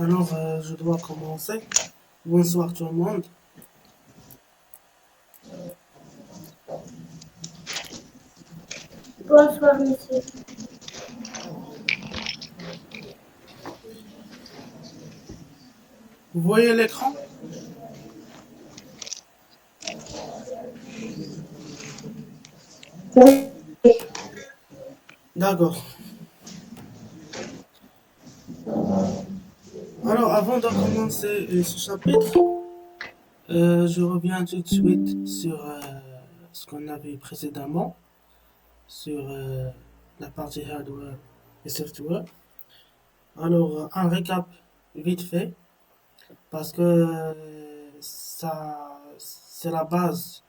Alors, je dois commencer. Bonsoir tout le monde. Bonsoir, monsieur. Vous voyez l'écran? Oui. D'accord. Alors, avant de commencer ce chapitre, je reviens tout de suite sur ce qu'on avait précédemment, sur la partie hardware et software. Alors, un récap vite fait, parce que ça, c'est la base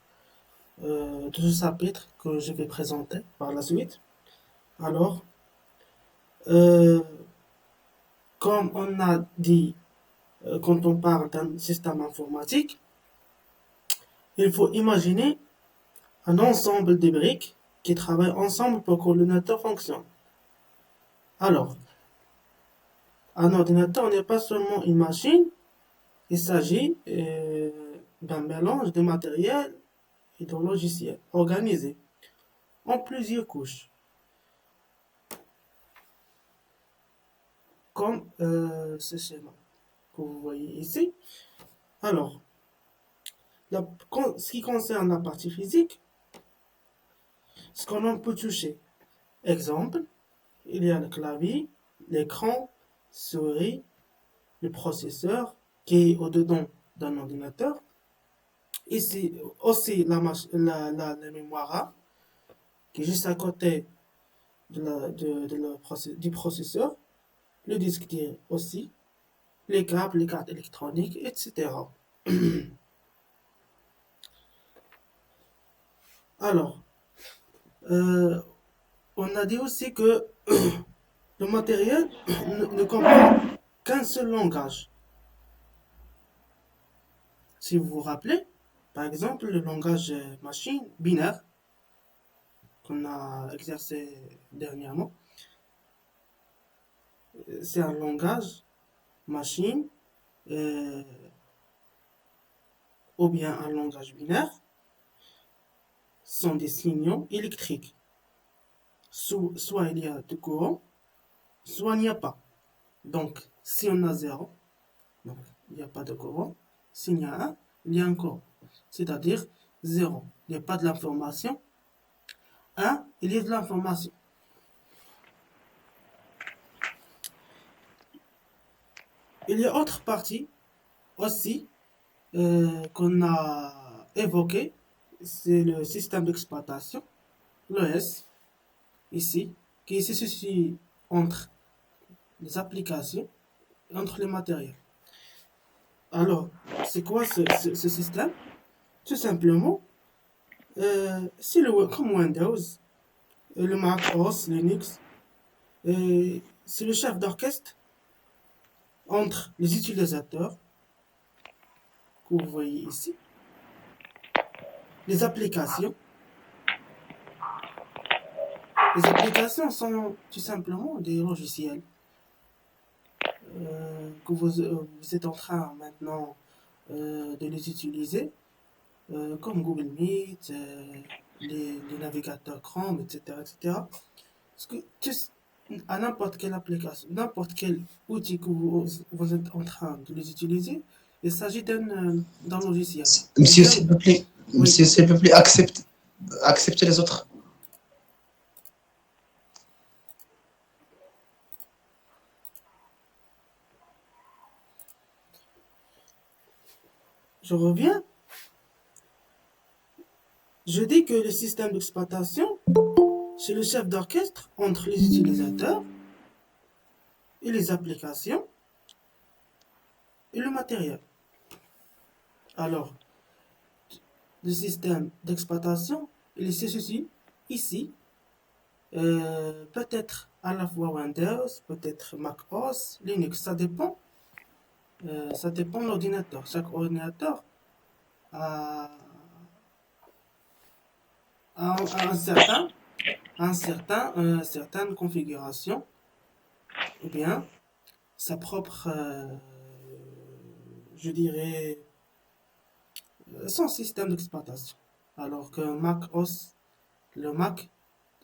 de ce chapitre que je vais présenter par la suite. Alors, euh, comme on a dit, quand on parle d'un système informatique, il faut imaginer un ensemble de briques qui travaillent ensemble pour que l'ordinateur fonctionne. Alors, un ordinateur n'est pas seulement une machine, il s'agit d'un mélange de matériel et de logiciels organisés en plusieurs couches, comme ce schéma que vous voyez ici. Alors, ce qui concerne la partie physique, ce qu'on peut toucher. Exemple, il y a le clavier, l'écran, souris, le processeur qui est au-dedans d'un ordinateur. Ici aussi la mémoire RAM qui est juste à côté du processeur, le disque dur aussi, les câbles, les cartes électroniques, etc. Alors, euh, on a dit aussi que le matériel ne comprend qu'un seul langage. Si vous vous rappelez, par exemple, le langage machine binaire qu'on a exercé dernièrement, c'est un langage machine euh, ou bien un langage binaire sont des signaux électriques. Soit il y a du courant, soit il n'y a pas. Donc, si on a zéro, donc il n'y a pas de courant. S'il y a un, il y a un courant. C'est-à-dire zéro, il n'y a pas de l'information. Un, il y a de l'information. Il y a autre partie aussi qu'on a évoqué, c'est le système d'exploitation, l'ES, ici, qui se situe entre les applications et entre les matériels. Alors, c'est quoi ce système? Tout simplement, c'est comme Windows, le Mac OS, Linux, c'est le chef d'orchestre entre les utilisateurs, que vous voyez ici, les applications. Les applications sont tout simplement des logiciels que vous êtes en train maintenant de les utiliser. comme Google Meet, les navigateurs Chrome, etc., etc. Parce que à n'importe quelle application, n'importe quel outil que vous êtes en train de les utiliser, il s'agit d'un logiciel. Ou Monsieur, bien, s'il vous plaît, oui, monsieur, s'il vous plaît, acceptez les autres. je reviens. Je dis que le système d'exploitation, c'est le chef d'orchestre entre les utilisateurs et les applications et le matériel. Alors, le système d'exploitation, il se situe ici, peut-être à la fois Windows, peut-être Mac OS, Linux, ça dépend de l'ordinateur. Chaque ordinateur a, a certaine configuration, ou bien sa propre, je dirais, son système d'exploitation. Alors que le Mac,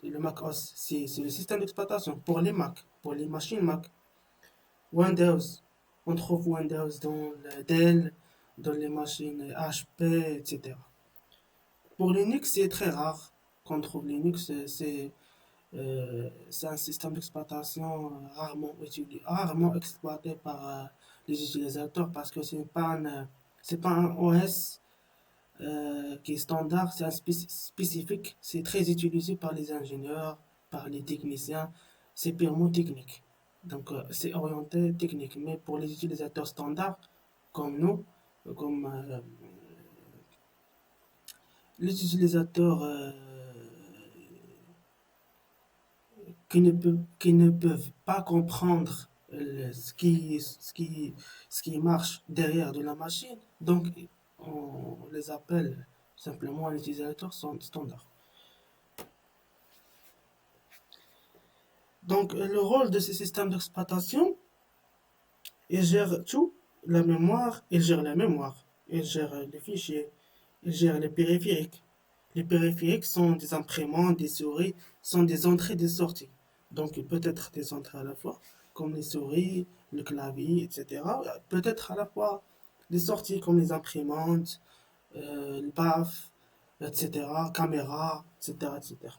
le Mac OS, c'est le système d'exploitation pour les Mac, pour les machines Mac. Windows, on trouve Windows dans le Dell, dans les machines HP, etc. Pour Linux, c'est très rare qu'on trouve Linux. C'est un système d'exploitation rarement exploité par les utilisateurs parce que c'est pas un OS qui est standard, c'est un spécifique. C'est très utilisé par les ingénieurs, par les techniciens. C'est purement technique. Donc, c'est orienté technique. Mais pour les utilisateurs standards, comme nous, comme les utilisateurs qui ne peuvent pas comprendre ce qui marche derrière de la machine. Donc, on les appelle simplement les utilisateurs standards. Donc, le rôle de ces systèmes d'exploitation, ils gèrent tout, ils gèrent la mémoire, ils gèrent les fichiers, ils gèrent les périphériques. Les périphériques sont des imprimantes, des souris, sont des entrées et des sorties. Donc, il peut être des entrées à la fois, comme les souris, le clavier, etc. Peut-être à la fois des sorties comme les imprimantes, le BAF, etc., caméra, etc., etc.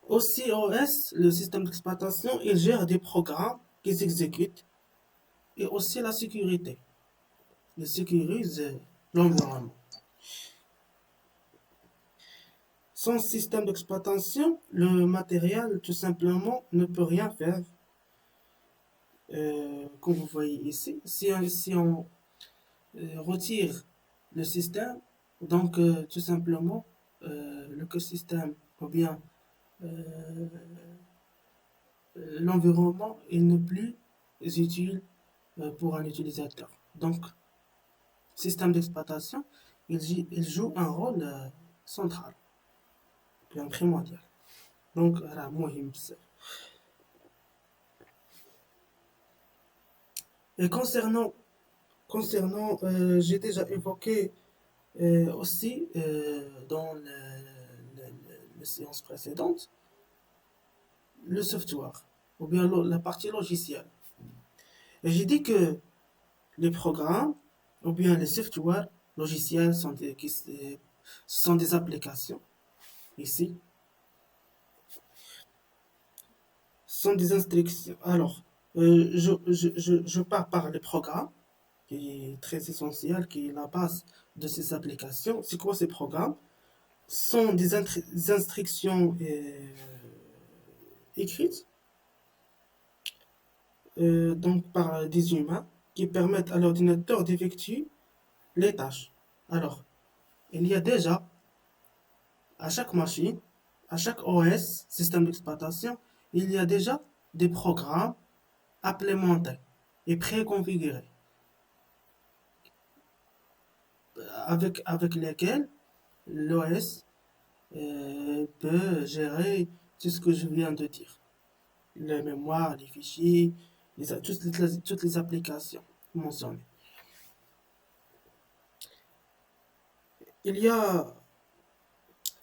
Au COS, le système d'exploitation, il gère des programmes qui s'exécutent et aussi la sécurité. Il sécurise l'environnement. Sans système d'exploitation, le matériel tout simplement ne peut rien faire. Comme vous voyez ici, si on retire le système, donc tout simplement l'écosystème ou bien euh, l'environnement il n'est plus utile pour un utilisateur. Donc, système d'exploitation, il joue un rôle central, bien primordial. Donc, voilà, مهم بزاف. Et j'ai déjà évoqué aussi dans les séances précédentes, le software, ou bien la partie logicielle. Et j'ai dit que les programmes, ou bien les softwares logiciels sont des applications, ici, sont des instructions. Alors, je pars par les programmes, qui est très essentiel, qui est la base de ces applications. C'est quoi ces programmes? Sont des instructions écrites donc par des humains qui permettent à l'ordinateur d'effectuer les tâches. Alors, il y a déjà à chaque machine, à chaque OS, système d'exploitation, il y a déjà des programmes implémentés et préconfigurés avec lesquels l'OS peut gérer tout ce que je viens de dire. Les mémoires, les fichiers, toutes les applications mentionnées. Il y a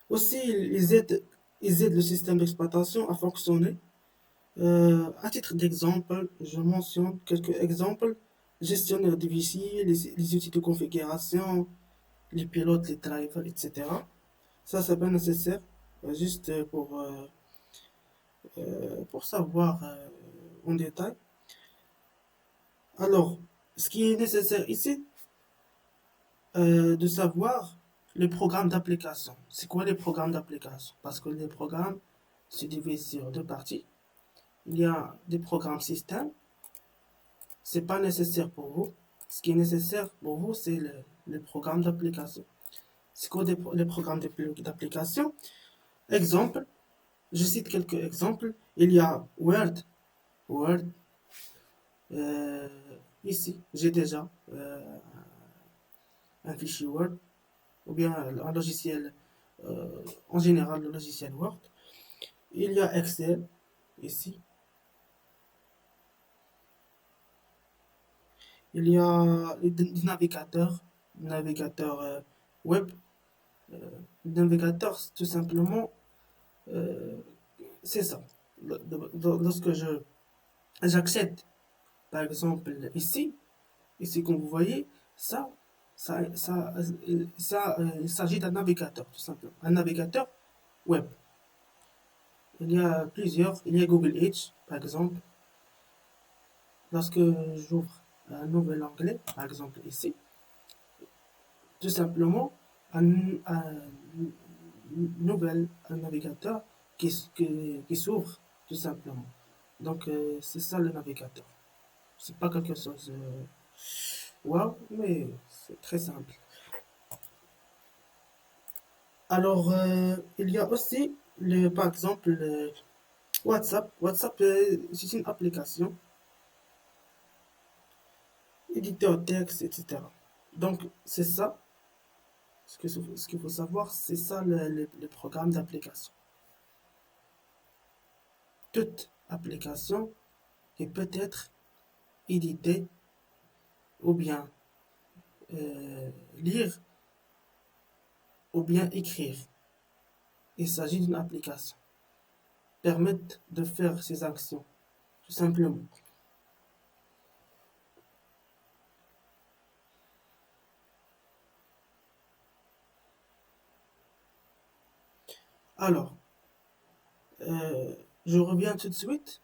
aussi, ils aident le système d'exploitation à fonctionner. À titre d'exemple, je mentionne quelques exemples. Gestionnaire de VC, les outils de configuration, les pilotes, les drivers, etc. Ça, c'est pas nécessaire, juste pour savoir en détail. Alors, ce qui est nécessaire ici, de savoir les programmes d'application. C'est quoi les programmes d'application? Parce que les programmes se divisent sur deux parties. Il y a des programmes système, c'est pas nécessaire pour vous. Ce qui est nécessaire pour vous, c'est le programme d'application. C'est quoi les programmes d'application? Exemple, je cite quelques exemples. Il y a Word, euh, ici, j'ai déjà un fichier Word, ou bien un logiciel, en général le logiciel Word. Il y a Excel, ici. Il y a des navigateurs web. Euh, le navigateur, tout simplement, euh, c'est ça. Lorsque j'accède, par exemple, ici comme vous voyez, ça, il s'agit d'un navigateur, tout simplement. Un navigateur web. Il y a plusieurs. Il y a Google Edge, par exemple. Lorsque j'ouvre un nouvel onglet, par exemple ici, tout simplement, un nouvel un navigateur qui s'ouvre, tout simplement. Donc, c'est ça le navigateur. C'est pas quelque chose wow, mais c'est très simple. Alors, il y a aussi, par exemple, WhatsApp. WhatsApp, c'est une application, éditeur texte, etc. Donc, c'est ça, ce qu'il faut savoir, c'est ça le programme d'application. Toute application qui peut être éditée ou bien lire ou bien écrire. Il s'agit d'une application. Permettre de faire ces actions, tout simplement. Alors, euh, je reviens tout de suite.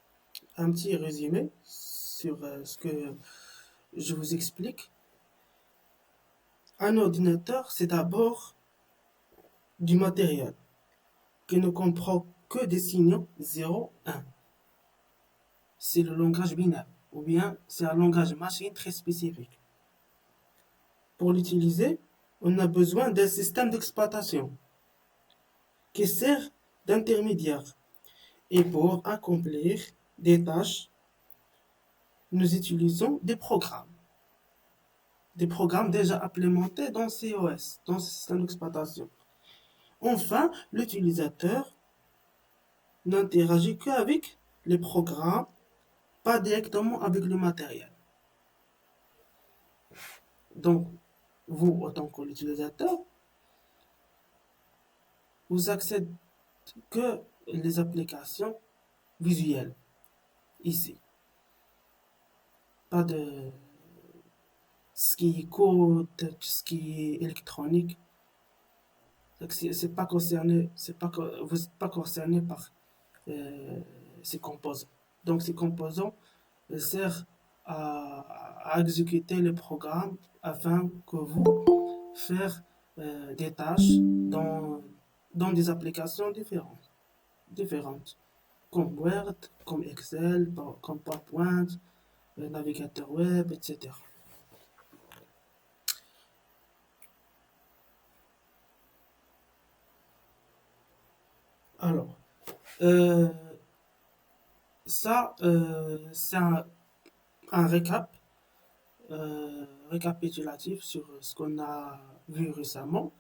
Un petit résumé sur ce que je vous explique. Un ordinateur, c'est d'abord du matériel qui ne comprend que des signaux 0, 1. C'est le langage binaire, ou bien c'est un langage machine très spécifique. Pour l'utiliser, on a besoin d'un système d'exploitation qui sert d'intermédiaire. Et pour accomplir des tâches, nous utilisons des programmes déjà implémentés dans COS, dans ce système d'exploitation. Enfin, l'utilisateur n'interagit qu'avec les programmes, pas directement avec le matériel. Donc, vous, en tant qu'utilisateur, vous accédez que les applications visuelles, ici. Pas de ce qui est code, tout ce qui est électronique. C'est pas concerné, vous n'êtes pas concerné par euh, ces composants. Donc, ces composants servent à exécuter le programme afin que vous faire des tâches dans des applications différentes, comme Word, comme Excel, comme PowerPoint, le navigateur web, etc. Alors, euh, ça, c'est un récapitulatif sur ce qu'on a vu récemment.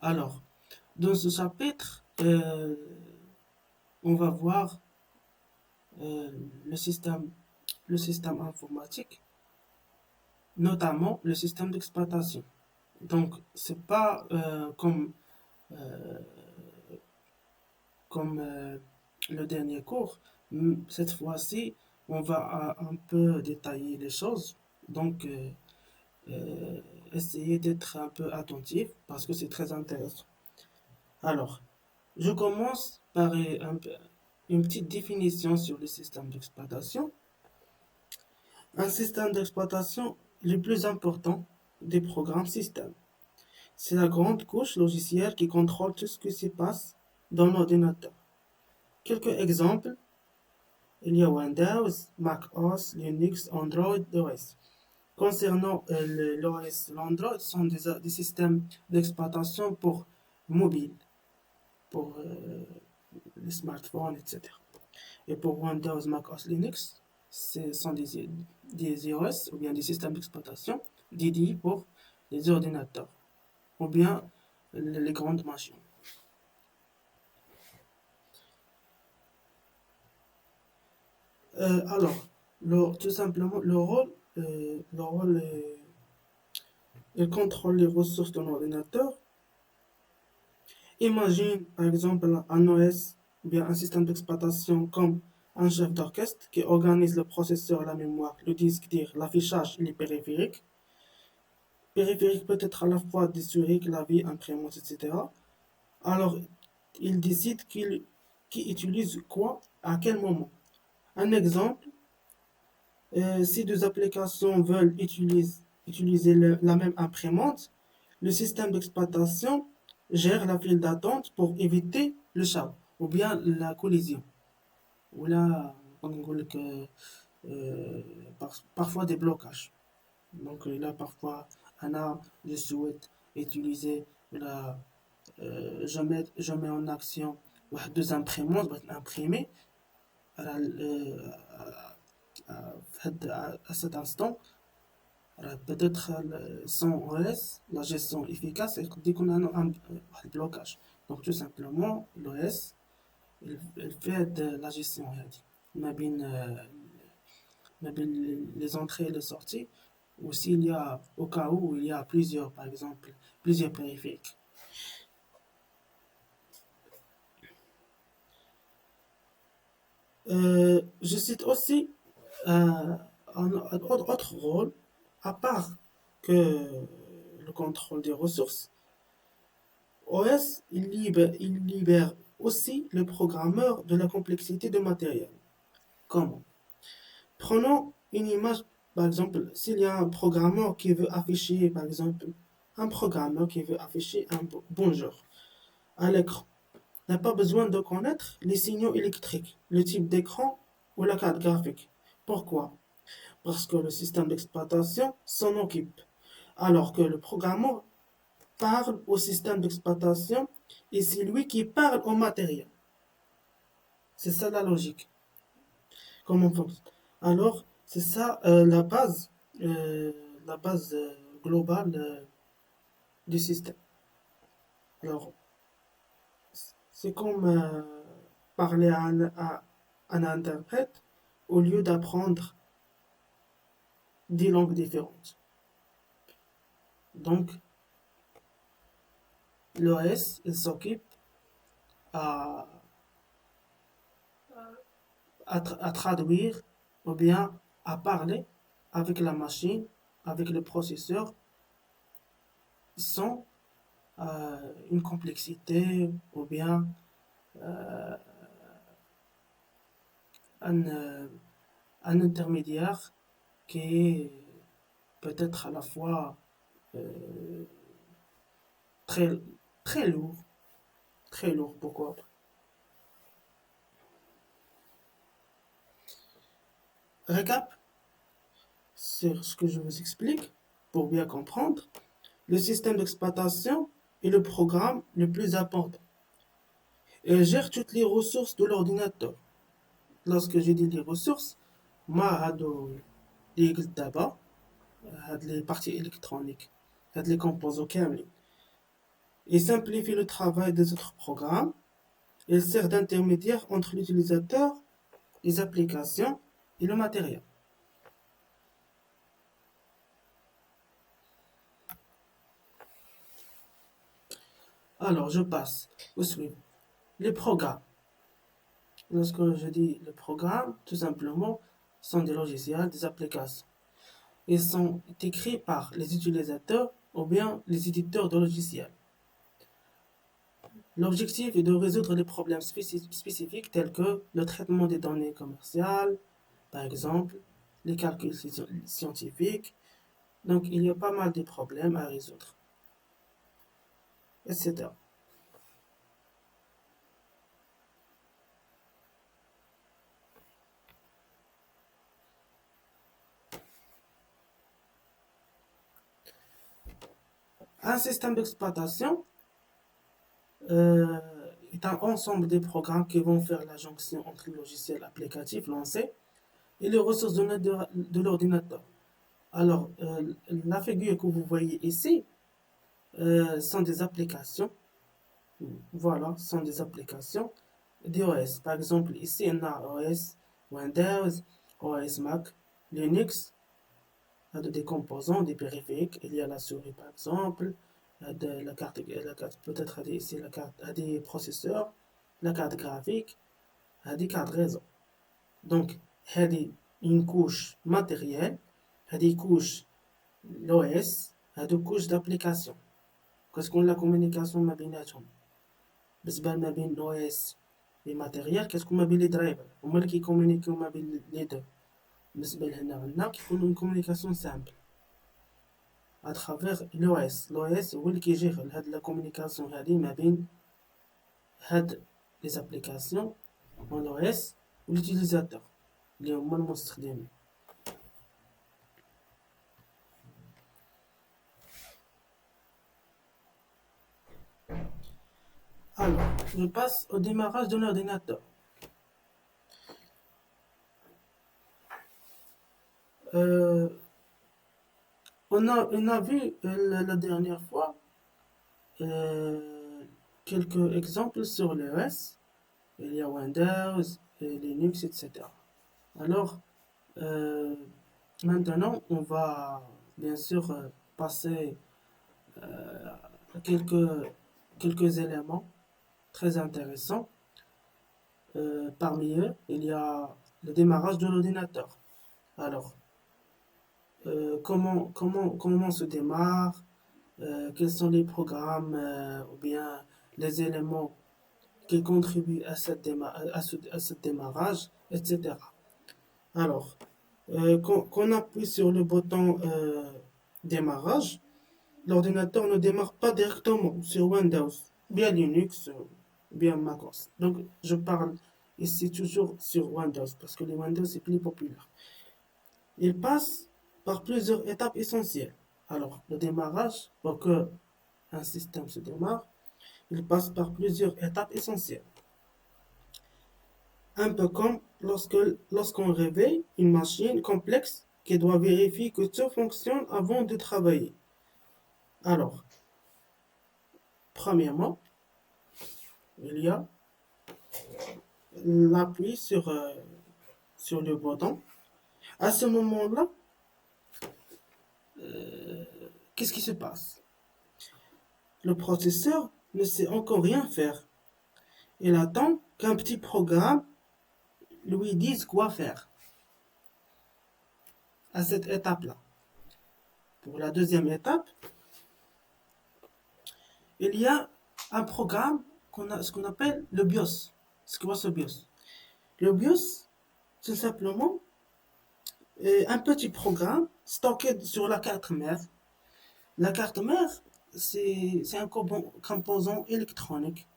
Alors, dans ce chapitre, on va voir euh, le système, le système informatique, notamment le système d'exploitation. Donc, c'est pas euh, comme le dernier cours. Cette fois-ci, on va un peu détailler les choses. Donc, euh, essayez d'être un peu attentif parce que c'est très intéressant. Alors, je commence par une petite définition sur le système d'exploitation. Un système d'exploitation le plus important des programmes système. C'est la grande couche logicielle qui contrôle tout ce qui se passe dans l'ordinateur. Quelques exemples, il y a Windows, Mac OS, Linux, Android, OS. Concernant l'OS, l'Android sont des systèmes d'exploitation pour mobile, pour les smartphones, etc. Et pour Windows, Mac OS, Linux, ce sont des iOS ou bien des systèmes d'exploitation dédiés pour les ordinateurs ou bien les grandes machines. Alors, tout simplement, il contrôle les ressources de l'ordinateur. Imagine, par exemple, un OS, ou bien un système d'exploitation comme un chef d'orchestre qui organise le processeur, la mémoire, le disque dur, l'affichage et les périphériques. Périphérique peut être à la fois des souris, clavier, imprimante, etc. Alors, il décide qui utilise quoi à quel moment. Un exemple, si deux applications veulent utiliser la même imprimante, le système d'exploitation gère la file d'attente pour éviter le chat ou bien la collision. Ou là, on dit que, parfois des blocages. Donc là, parfois, je souhaite utiliser je mets en action deux imprimantes باش imprimer à cet instant. Peut-être sans OS, la gestion efficace, et dès qu'on a un blocage. Donc tout simplement, l'OS, il fait de la gestion. ما بين les entrées et les sorties. Ou s'il y a, au cas où il y a plusieurs, par exemple, plusieurs périphériques. Je cite aussi un autre rôle, à part que le contrôle des ressources. OS, il libère aussi le programmeur de la complexité de matériel. Comment? Prenons une image, par exemple, s'il y a un programmeur qui veut afficher, par exemple, un programmeur qui veut afficher un bonjour à l'écran, n'a pas besoin de connaître les signaux électriques, le type d'écran ou la carte graphique. Pourquoi? Parce que le système d'exploitation s'en occupe, alors que le programmeur parle au système d'exploitation et c'est lui qui parle au matériel. C'est ça la logique. Comment on fonctionne? Alors, c'est ça euh, la base globale du système. Alors, c'est comme parler à un interprète au lieu d'apprendre des langues différentes. Donc, l'OS, il s'occupe à, à traduire ou bien à parler avec la machine, avec le processeur, sans une complexité ou bien un, euh, un intermédiaire qui est peut-être à la fois euh, très, très lourd, très lourd, pourquoi? Récap sur ce que je vous explique pour bien comprendre. Le système d'exploitation est le programme le plus important. Il gère toutes les ressources de l'ordinateur. Lorsque je dis les ressources, moi, les d'abord, les parties électroniques, les composants كاملين. Il simplifie le travail des autres programmes. Il sert d'intermédiaire entre l'utilisateur, les applications et le matériel. Alors, je passe au suivant. Les programmes. Lorsque je dis les programmes, tout simplement, sont des logiciels, des applications. Ils sont écrits par les utilisateurs ou bien les éditeurs de logiciels. L'objectif est de résoudre des problèmes spécifiques tels que le traitement des données commerciales, par exemple, les calculs scientifiques. Donc, il y a pas mal de problèmes à résoudre, etc. Un système d'exploitation euh, est un ensemble de programmes qui vont faire la jonction entre le logiciel applicatif lancé et les ressources de l'ordinateur. Alors, la figure que vous voyez ici sont des applications. Voilà, sont des applications d'iOS. Par exemple, ici, on a OS Windows, OS Mac, Linux, des composants, des périphériques. Il y a la souris, par exemple, la carte peut-être ici la carte, des processeurs, la carte graphique, des cartes réseau. Donc, هذه une couche matérielle, هذه couche l'OS, هذه couche d'application. كتكون la communication ما بيناتهم. بالنسبة ما بين l'OS et matériel كتكون ما بين les drivers. هما اللي كيكومونيكيو ما بين les deux. بالنسبة لهنا كيكون une communication simple à travers l'OS. l'OS هو اللي كيجير هاد la communication هذه ما بين هاد les applications dans l'OS و l'utilisateur اللي هما المستخدمين. Alors, je passe au démarrage de l'ordinateur. Euh, on a vu la dernière fois euh, quelques exemples sur l'OS. Il y a Windows, et Linux, etc. Alors, euh, maintenant, on va bien sûr passer à quelques éléments très intéressants. Parmi eux, il y a le démarrage de l'ordinateur. Alors, comment se démarre, quels sont les programmes ou bien les éléments qui contribuent à, à ce démarrage, etc. Alors, quand on appuie sur le bouton démarrage, l'ordinateur ne démarre pas directement sur Windows, bien Linux, bien macOS. Donc, je parle ici toujours sur Windows parce que le Windows est plus populaire. Il passe par plusieurs étapes essentielles. Alors, le démarrage, pour que un système se démarre, il passe par plusieurs étapes essentielles. Un peu comme lorsqu'on réveille une machine complexe qui doit vérifier que tout fonctionne avant de travailler. Alors, premièrement, il y a l'appui sur le bouton. À ce moment-là, qu'est-ce qui se passe? Le processeur ne sait encore rien faire. Il attend qu'un petit programme lui dise quoi faire à cette étape-là. Pour la deuxième étape, il y a un programme ce qu'on appelle le BIOS. C'est quoi ce BIOS? Le BIOS, c'est simplement un petit programme stocké sur la carte mère. La carte mère, c'est un composant électronique.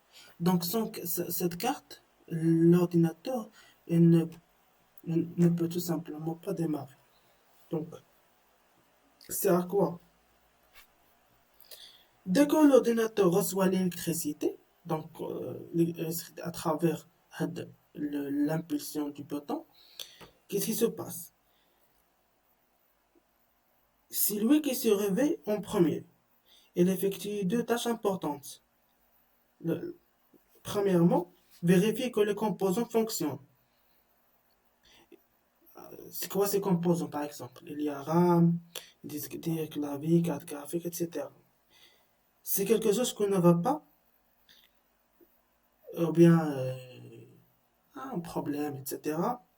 Donc sans cette carte, l'ordinateur ne peut tout simplement pas démarrer. Donc, c'est à quoi? Dès que l'ordinateur reçoit l'électricité, donc à travers l'impulsion du bouton, qu'est-ce qui se passe? C'est lui qui se réveille en premier. Il effectue deux tâches importantes. Le- Premièrement, vérifier que les composants fonctionnent. C'est quoi ces composants, par exemple? Il y a RAM, disque dur, clavier, carte graphique, etc. C'est quelque chose qu'on ne va pas. ou bien un problème, etc.,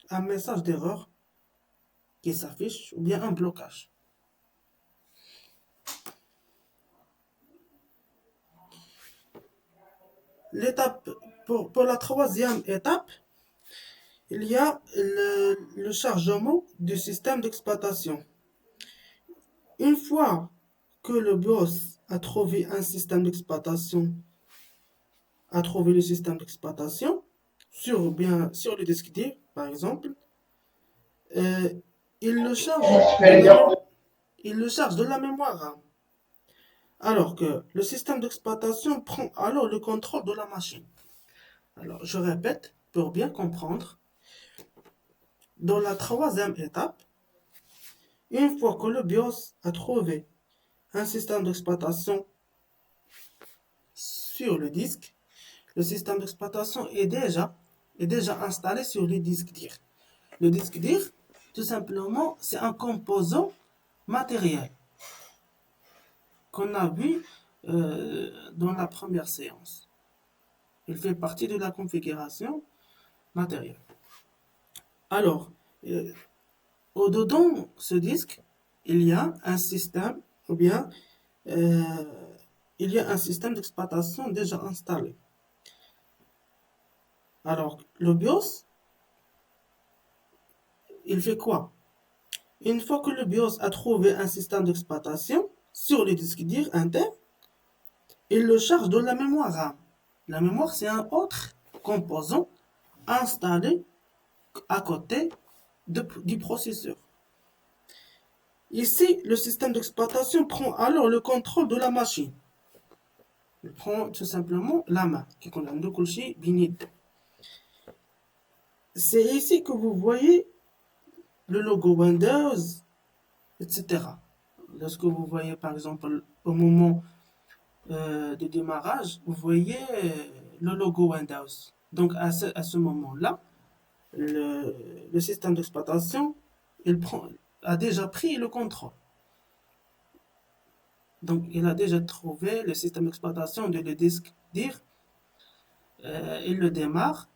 un message d'erreur qui s'affiche, ou bien un blocage. L'étape, pour la troisième étape, il y a le chargement du système d'exploitation. Une fois que le BIOS a trouvé un système d'exploitation, a trouvé le système d'exploitation, sur le disque dur, par exemple, euh, il le charge de la même- il le charge de la mémoire RAM. Alors que le système d'exploitation prend alors le contrôle de la machine. Alors, je répète, pour bien comprendre, dans la troisième étape, une fois que le BIOS a trouvé un système d'exploitation sur le disque, le système d'exploitation est déjà installé sur le disque dur. Le disque dur, tout simplement, c'est un composant matériel qu'on a vu dans la première séance. Il fait partie de la configuration matérielle. Alors, euh, au-dedans ce disque, il y a un système, ou bien euh, il y a un système d'exploitation déjà installé. Alors, le BIOS, il fait quoi? Une fois que le BIOS a trouvé un système d'exploitation sur le disque dur interne, il le charge de la mémoire RAM. La mémoire, c'est un autre composant installé à côté du processeur. Ici, le système d'exploitation prend alors le contrôle de la machine. Il prend tout simplement la main, qui est de coucher binit. C'est ici que vous voyez le logo Windows, etc. Lorsque vous voyez par exemple au moment de démarrage, vous voyez le logo Windows. Donc à ce moment-là, le système d'exploitation a déjà pris le contrôle. Donc il a déjà trouvé le système d'exploitation de le disque dur, il le démarre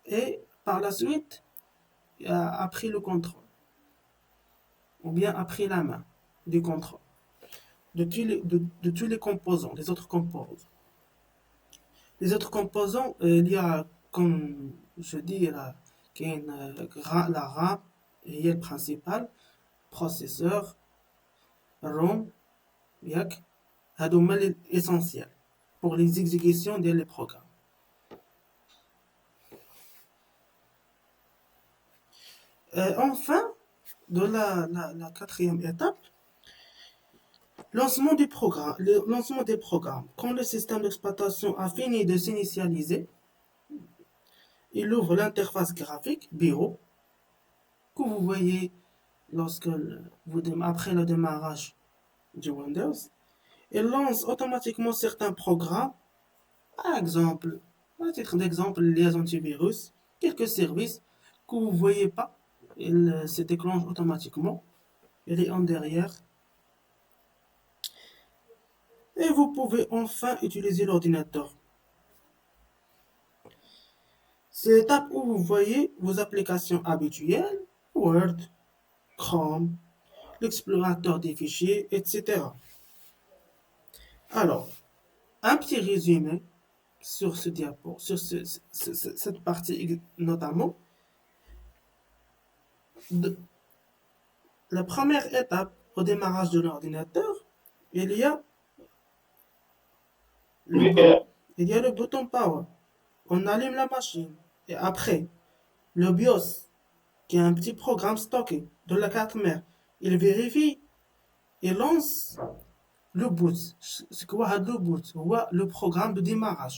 et par la suite a pris le contrôle, ou bien a pris la main du contrôle de tous les composants, les autres composants. Les autres composants, il y a, comme je dis, la RAM, et il y a le principal, processeur, ROM, ياك هادو هما l'essentiel pour les exécutions des programmes. Enfin, de la quatrième étape, lancement du programme, le lancement des programmes. Quand le système d'exploitation a fini de s'initialiser, il ouvre l'interface graphique bureau que vous voyez après le démarrage du Windows. Il lance automatiquement certains programmes, par exemple, à titre d'exemple, les antivirus, quelques services que vous ne voyez pas, ils se déclenchent automatiquement. Il est en derrière. Et vous pouvez enfin utiliser l'ordinateur. C'est l'étape où vous voyez vos applications habituelles, Word, Chrome, l'explorateur des fichiers, etc. Alors, un petit résumé sur ce diapo, sur cette partie notamment. La première étape au démarrage de l'ordinateur, il y a le bouton Power. On allume la machine. Et après, le BIOS, qui est un petit programme stocké de la carte mère, il vérifie et lance le boot. C'est quoi le boot? Le programme de démarrage.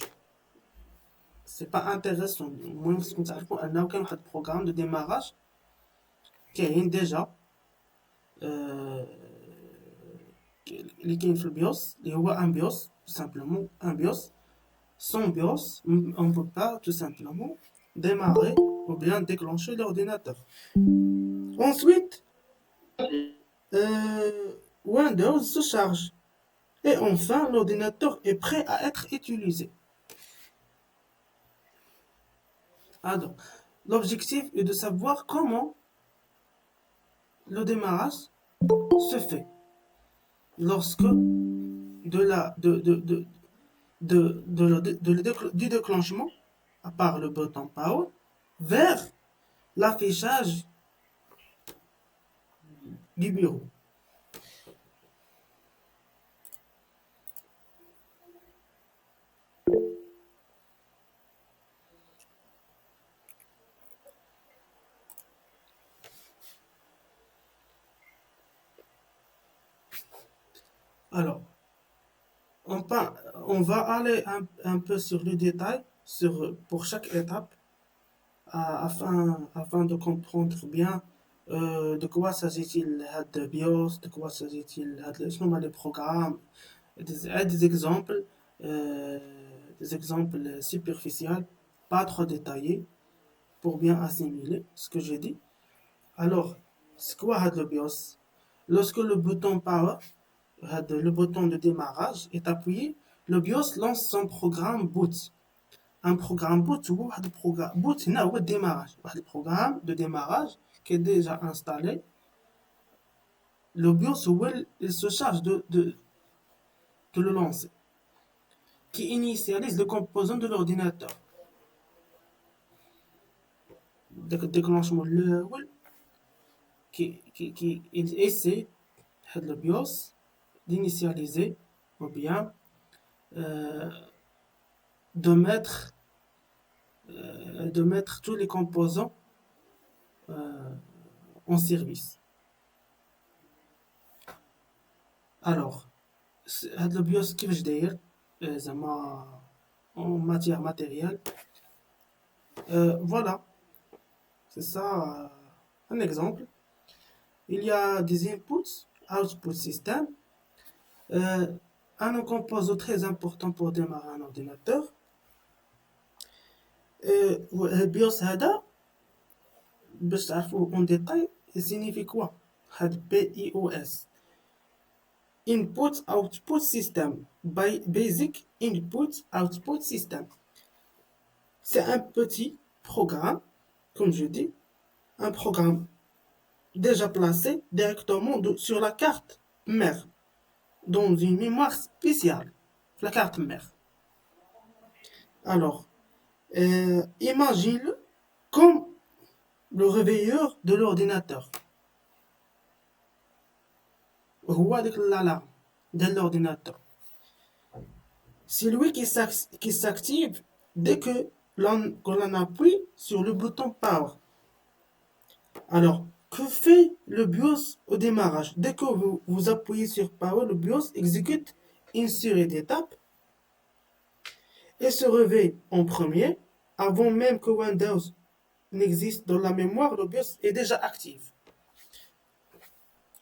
C'est pas intéressant. Moi, je pense qu'on a aucun programme de démarrage qui est déjà اللي كاين في البيوس اللي هو un BIOS tout simplement un BIOS. Sans BIOS, on ne peut pas tout simplement démarrer ou bien déclencher l'ordinateur. Ensuite, Windows se charge. Et enfin, l'ordinateur est prêt à être utilisé. Alors, l'objectif est de savoir comment le démarrage se fait lorsque du déclenchement, à part le bouton Power, vers l'affichage du bureau. Alors, on, on va aller un peu sur le détail pour chaque étape afin de comprendre bien de quoi s'agit-il de BIOS, de quoi s'agit-il de les programmes, des exemples, euh, des exemples superficiels, pas trop détaillés, pour bien assimiler ce que j'ai dit. Alors, c'est quoi le BIOS? Lorsque le bouton Power, le bouton de démarrage est appuyé, le BIOS lance son programme boot. Un programme boot هو واحد البروغرام boot هنا هو الديماراج واحد البروغرام دو démarrage qui est déjà installé. Le BIOS il se charge de le lancer, qui initialise le composant de l'ordinateur. داك الديكلونشمون الاول qui il essaie le BIOS d'initialiser ou bien euh, de mettre tous les composants en service. Alors, هاد البيوس كيفاش داير زعما en matière matérielle. Voilà, c'est ça un exemple. Il y a des inputs, output system, un composant très important pour démarrer un ordinateur. البيوس هذا باش تعرفوه en détail il signifie quoi هاد BIOS Input Output System Basic Input Output System. C'est un petit programme, comme je dis, un programme déjà placé directement sur la carte mère, dans une mémoire spéciale, la carte mère. Alors, imagine-le comme le réveilleur de l'ordinateur. هو هذيك l'alarme de l'ordinateur. C'est lui qui s'active dès que l'on appuie sur le bouton Power. Alors, que fait le BIOS au démarrage? Dès que vous appuyez sur Power, le BIOS exécute une série d'étapes et se réveille en premier. Avant même que Windows n'existe dans la mémoire, le BIOS est déjà actif.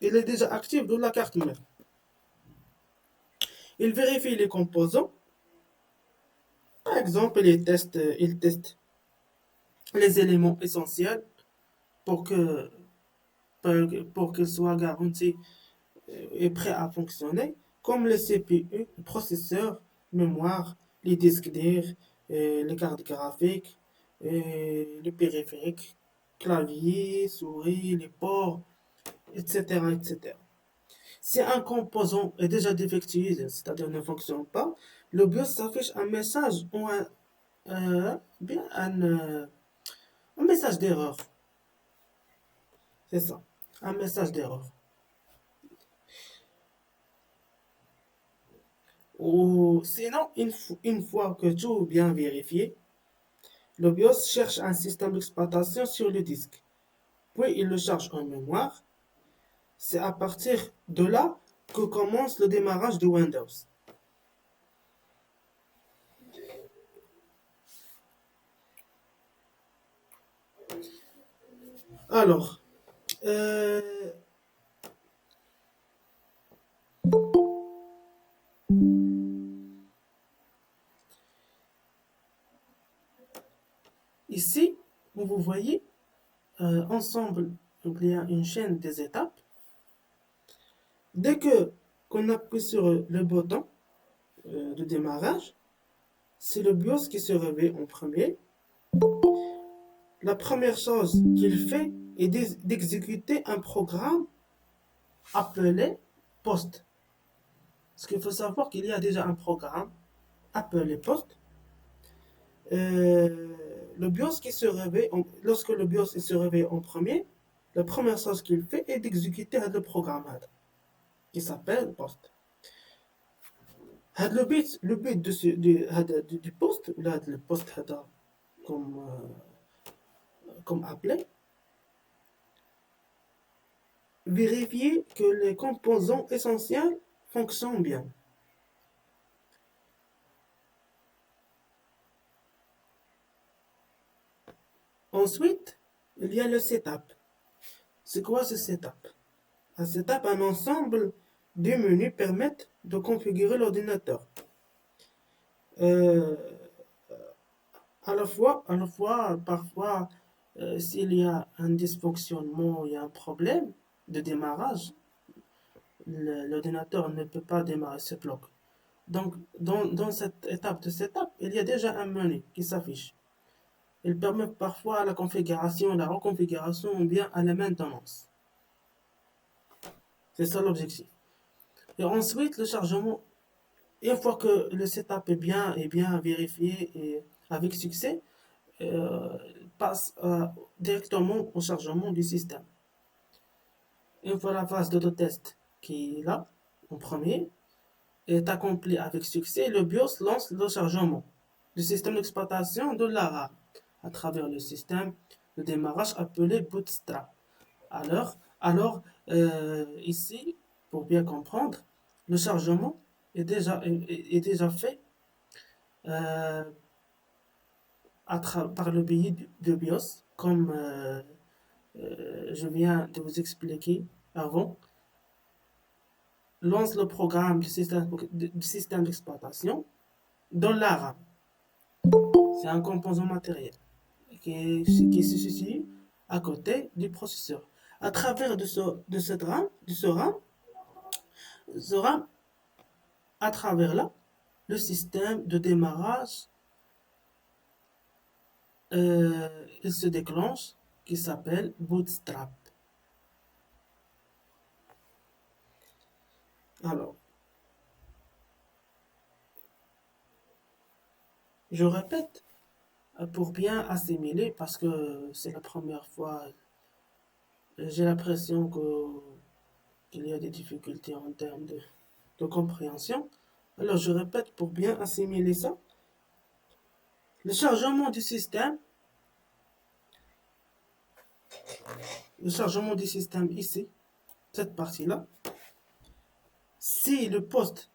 Il est déjà actif dans la carte mère. Il vérifie les composants. Par exemple, il teste les éléments essentiels pour que pour qu'ils soient garantis et prêts à fonctionner, comme le CPU, le processeur, mémoire, les disques durs, les cartes graphiques, les périphériques, clavier, souris, les ports, etc., etc. Si un composant est déjà défectueux, c'est-à-dire ne fonctionne pas, le BIOS s'affiche un message ou bien un message d'erreur. C'est ça, un message d'erreur. Ou sinon, une fois que tout est bien vérifié, le BIOS cherche un système d'exploitation sur le disque. Puis il le charge en mémoire. C'est à partir de là que commence le démarrage de Windows. Alors, ici, vous voyez, ensemble, il y a une chaîne des étapes. Dès que qu'on appuie sur le bouton de démarrage, c'est le BIOS qui se réveille en premier. La première chose qu'il fait est d'exécuter un programme appelé post. Parce qu'il faut savoir qu'il y a déjà un programme appelé post. Euh, le BIOS qui se réveille, lorsque le BIOS se réveille en premier, la première chose qu'il fait est d'exécuter le programme qui s'appelle post. Le but du post, là, le post comme, comme appelé, vérifier que les composants essentiels fonctionnent bien. Ensuite, il y a le setup. C'est quoi ce setup? Un setup, un ensemble de menus permettent de configurer l'ordinateur. Euh, parfois, s'il y a un dysfonctionnement, il y a un problème de démarrage, l'ordinateur ne peut pas démarrer ce bloc. Donc, dans cette étape de setup, il y a déjà un menu qui s'affiche. Il permet parfois la configuration, la reconfiguration ou bien à la maintenance. C'est ça l'objectif. Et ensuite, le chargement, une fois que le setup est bien vérifié et avec succès, euh, passe directement au chargement du système. Une fois la phase d'autotest qui est là, en premier, est accomplie avec succès, le BIOS lance le chargement du système d'exploitation de la RAM à travers le système de démarrage appelé Bootstrap. Alors, ici, pour bien comprendre, le chargement est déjà fait euh, par le biais de BIOS, comme je viens de vous expliquer avant. Lance le programme du système d'exploitation dans la RAM. C'est un composant matériel qui se situe à côté du processeur. À travers de ce RAM, à travers là, le système de démarrage, il se déclenche, qui s'appelle Bootstrap. Alors, je répète pour bien assimiler parce que c'est la première fois, j'ai l'impression qu'il y a des difficultés en termes de compréhension. Alors, je répète pour bien assimiler ça. Le chargement du système, ici, cette partie-là, si le poste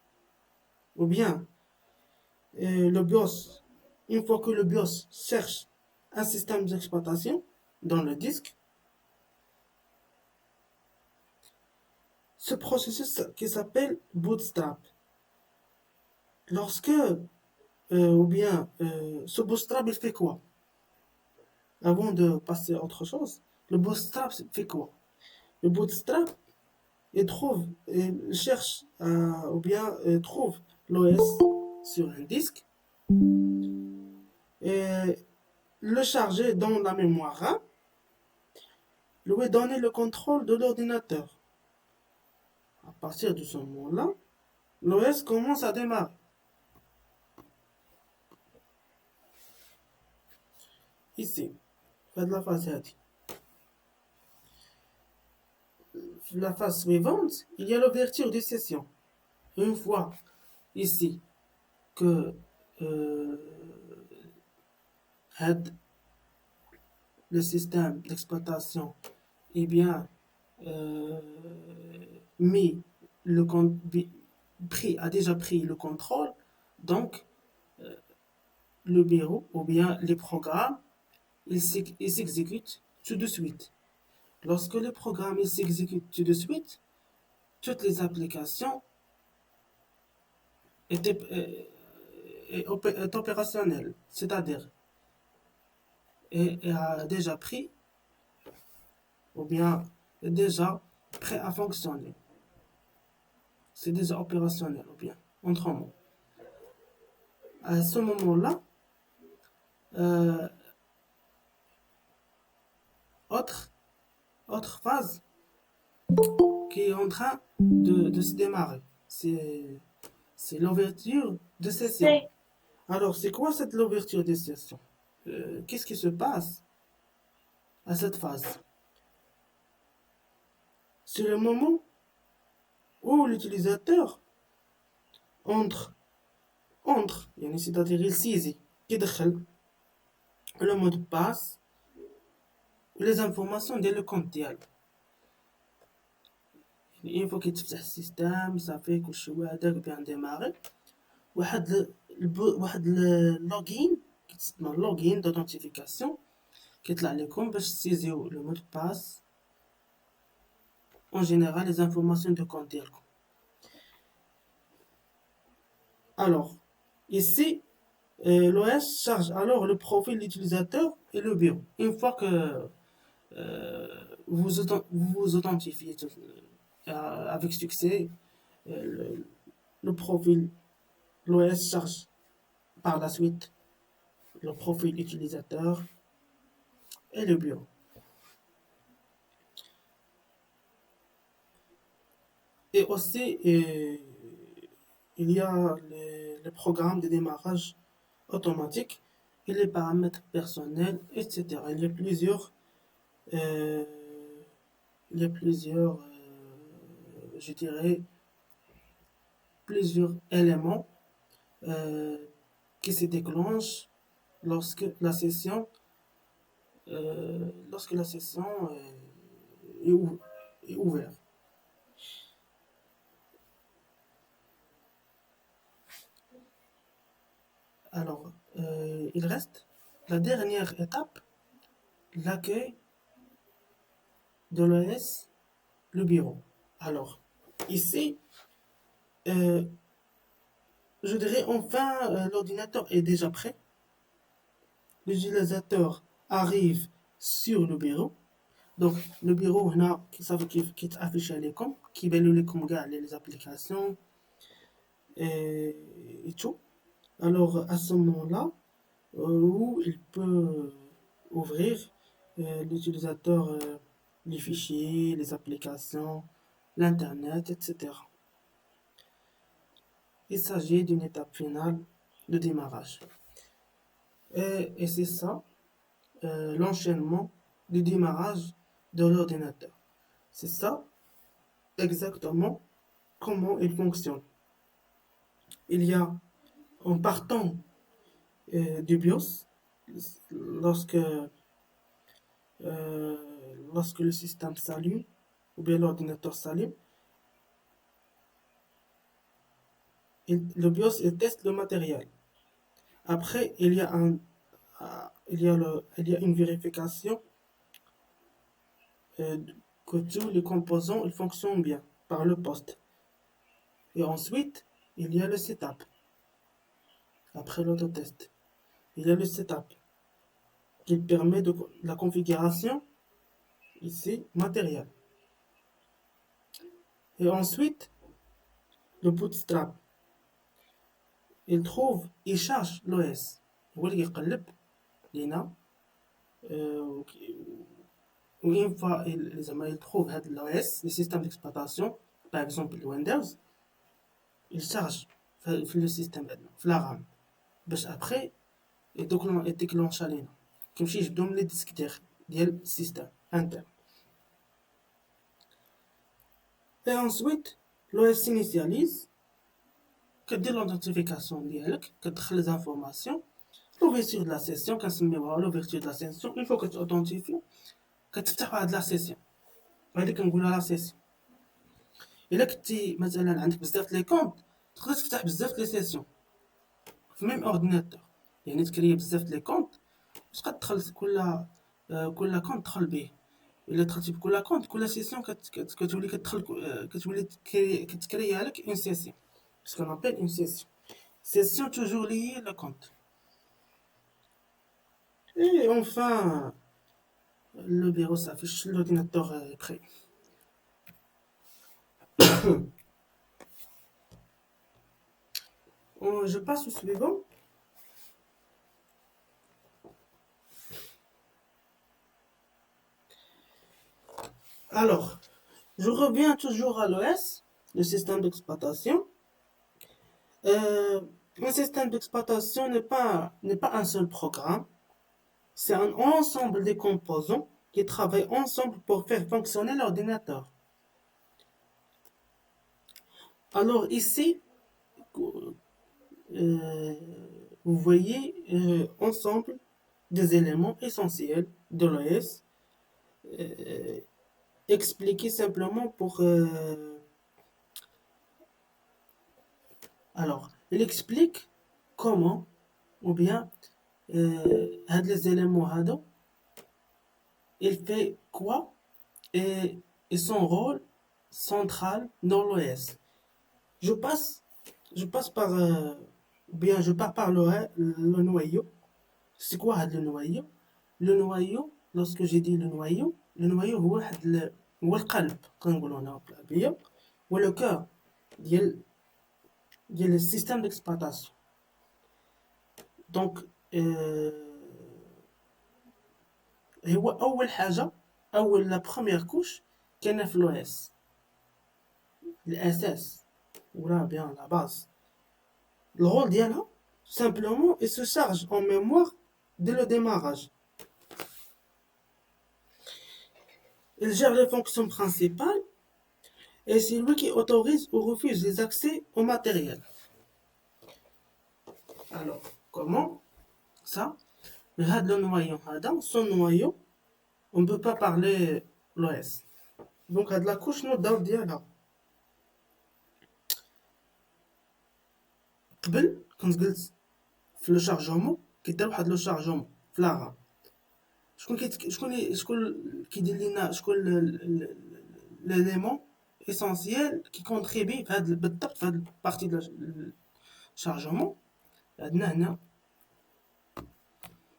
ou bien le BIOS, une fois que le BIOS cherche un système d'exploitation dans le disque, ce processus qui s'appelle Bootstrap, lorsque, ce Bootstrap, il fait quoi? Avant de passer à autre chose, le Bootstrap fait quoi? Le Bootstrap, il cherche, trouve l'OS sur un disque et le charger dans la mémoire RAM, lui donner le contrôle de l'ordinateur. À partir de ce moment-là, l'OS commence à démarrer. Ici, faites la phase هذه. La phase suivante, il y a l'ouverture des sessions. Une fois ici que euh, le système d'exploitation est bien euh, mis le a déjà pris le contrôle, donc le bureau ou bien les programmes, ils s'exécutent tout de suite. Lorsque le programme s'exécute tout de suite, toutes les applications étaient, est opérationnelle, c'est-à-dire a déjà pris ou bien est déjà prêt à fonctionner. c'est déjà opérationnel, ou bien, autrement. À ce moment-là, euh, autre, autre phase qui est en train de se démarrer, c'est l'ouverture de session. Alors, c'est quoi cette l'ouverture de session? Qu'est-ce qui se passe à cette phase? C'est le moment où l'utilisateur entre, يعني c'est-à-dire il saisit, يدخل le mot de passe les informations ديال le compte ديالو. une fois كيتفتح السيستم صافي كلشي هذاك بيان ديماري واحد اللوغين كيتسمى لوغين d'authentification كيطلع لكم باش تسيزيو le mot de passe en général les informations de compte ديالكم. Alors, ici, l'OS charge alors le profil de l'utilisateur et le bureau. Une fois que vous vous authentifiez avec succès, le profil, l'OS charge par la suite le profil utilisateur et le bureau. Et aussi, il y a les programmes de démarrage automatique et les paramètres personnels, etc. Euh, il y a plusieurs, je dirais, plusieurs éléments euh, qui se déclenchent lorsque la session, lorsque la session est ouverte. Alors, il reste la dernière étape, l'accueil de l'OS, le bureau. Alors, ici, euh, je dirais enfin, l'ordinateur est déjà prêt. L'utilisateur arrive sur le bureau. Donc, le bureau, هنا صافي كيتافيش عليكم كيبانوا لكم كاع les applications et tout. Alors, à ce moment-là, où il peut ouvrir l'utilisateur les fichiers, les applications, l'internet, etc. Il s'agit d'une étape finale de démarrage. Et c'est ça, l'enchaînement du démarrage de l'ordinateur. C'est ça exactement comment il fonctionne. Il y a, en partant du BIOS, lorsque, euh, lorsque le système s'allume, ou bien l'ordinateur s'allume, le BIOS il teste le matériel. Après, il y a une vérification euh, que tous les composants ils fonctionnent bien par le poste. Et ensuite, il y a le setup. Après l'autotest, il y a le setup qui permet de la configuration ici matériel. Et ensuite, le bootstrap. Il charge l'OS. هو اللي يقلب لينا وإن fois زعما il trouve هاد l'OS, le système d'exploitation, par exemple le Windows, il charge في le système عندنا في la RAM باش après يديكلونشا علينا كيمشي يجبدو من لي ديسك ديال السيستم interne. Et ensuite, l'OS s'initialise, كدير l'identification ديالك كتدخل les informations, l'ouverture de la session كنسميوها l'ouverture de la session. Une fois que tu authentifies كتفتح واحد لا سيسيون هادي كنقولها لا سيسيون. الا كنتي مثلا عندك بزاف لي كونط تقدر تفتح بزاف لي سيسيون في ميم اورديناتور، يعني تكري بزاف لي كونط باش كتدخل كل كونط تدخل به. الا دخلتي بكل كونط كل سيسيون كتولي كتدخل كتولي كتكريها لك اون سيسيون، ce qu'on appelle une session. Session toujours liée le compte. Et enfin, le bureau s'affiche, l'ordinateur est prêt. je passe au suivant. Alors, je reviens toujours à l'OS, le système d'exploitation. Un système d'exploitation n'est pas un seul programme, c'est un ensemble des composants qui travaillent ensemble pour faire fonctionner l'ordinateur. Alors ici, euh, vous voyez ensemble des éléments essentiels de l'OS, euh, expliqués simplement pour... alors, il explique comment, ou bien, les éléments هذا, il fait quoi et, et son rôle central dans l'OS. Je passe, je passe par, bien, je pars par le noyau. C'est quoi le noyau? Le noyau, lorsque j'ai dit le noyau هو القلب كنقولوا هنا بالعربية هو le cœur ديال le système d'exploitation. Donc هو أول حاجة la première couche كاينة في l'OS الأساس ولا bien la base. Le rôle d'IALA, simplement, il se charge en mémoire dès le démarrage. Il gère les fonctions principales et c'est lui qui autorise ou refuse les accès au matériel. Alors, comment ça? Le noyau, son noyau, on ne peut pas parler l'OS. Donc, la couche نبداو ديالها. قبل كنت قلت في لو شارجمون كيدير واحد لو شارجمون في لاغا. شكون كيدير لينا شكون l'élément essentiel qui contribue بالضبط في هاد البارتي ديال الشارجمون. عندنا هنا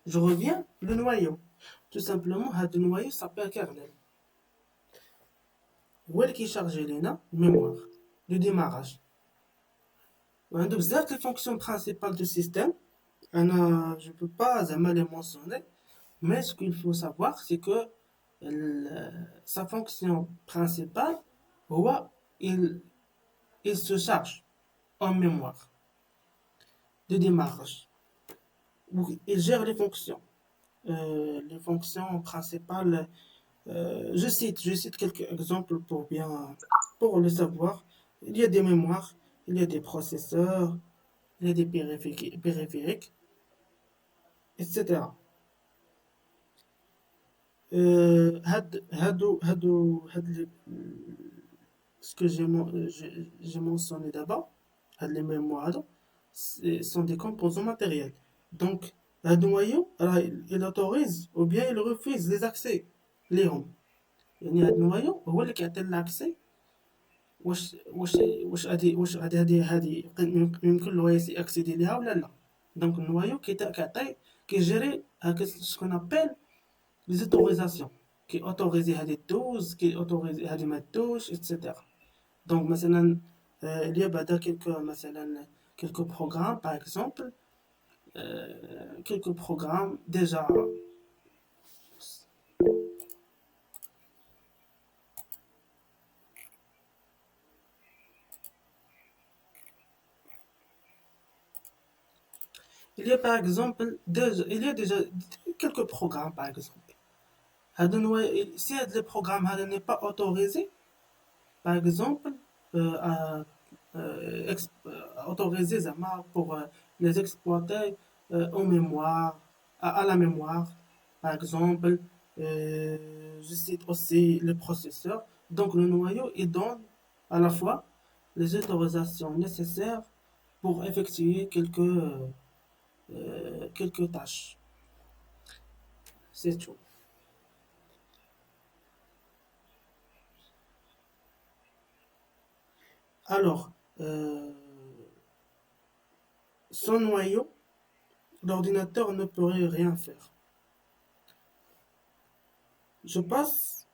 je reviens le noyau. Tout simplement هاد النويو s'appelle kernel. هو اللي كيشارجي لينا الميموار دو ديماراج. وعنده بزاف ديال الفونكسيون برينسيبال دو سيستيم. انا je peux pas زعما les mentionner. Mais ce qu'il faut savoir, c'est que sa fonction principale, il se charge en mémoire de démarrage. Donc, il gère les fonctions. Les fonctions principales, je cite quelques exemples pour le savoir. Il y a des mémoires, il y a des processeurs, il y a des périphériques, etc. Ce que j'ai mentionné d'abord, les mémoires, sont des composants matériels. Donc, le noyau, il autorise ou bien il refuse les accès. ليهم. يعني هذا النويو هو اللي كيعطي l'accès واش هذه يمكن له يأكسيدي ليها ولا لا. دونك النويو كيعطي كيجيري ce qu'on appelle les autorisations qui autorisent هذه الدوز qui autorisent هذه ما تدوش etc. Donc مثلا il y a بعدا quelques programmes par exemple quelques programmes déjà il y a par exemple il y a déjà quelques programmes par exemple. Si le programme n'est pas autorisé, par exemple, autorisé pour les exploiter en mémoire, à la mémoire, par exemple, je cite aussi le processeur. Donc le noyau, il donne à la fois les autorisations nécessaires pour effectuer quelques tâches. C'est tout. Alors, sans noyau, l'ordinateur ne pourrait rien faire. Je passe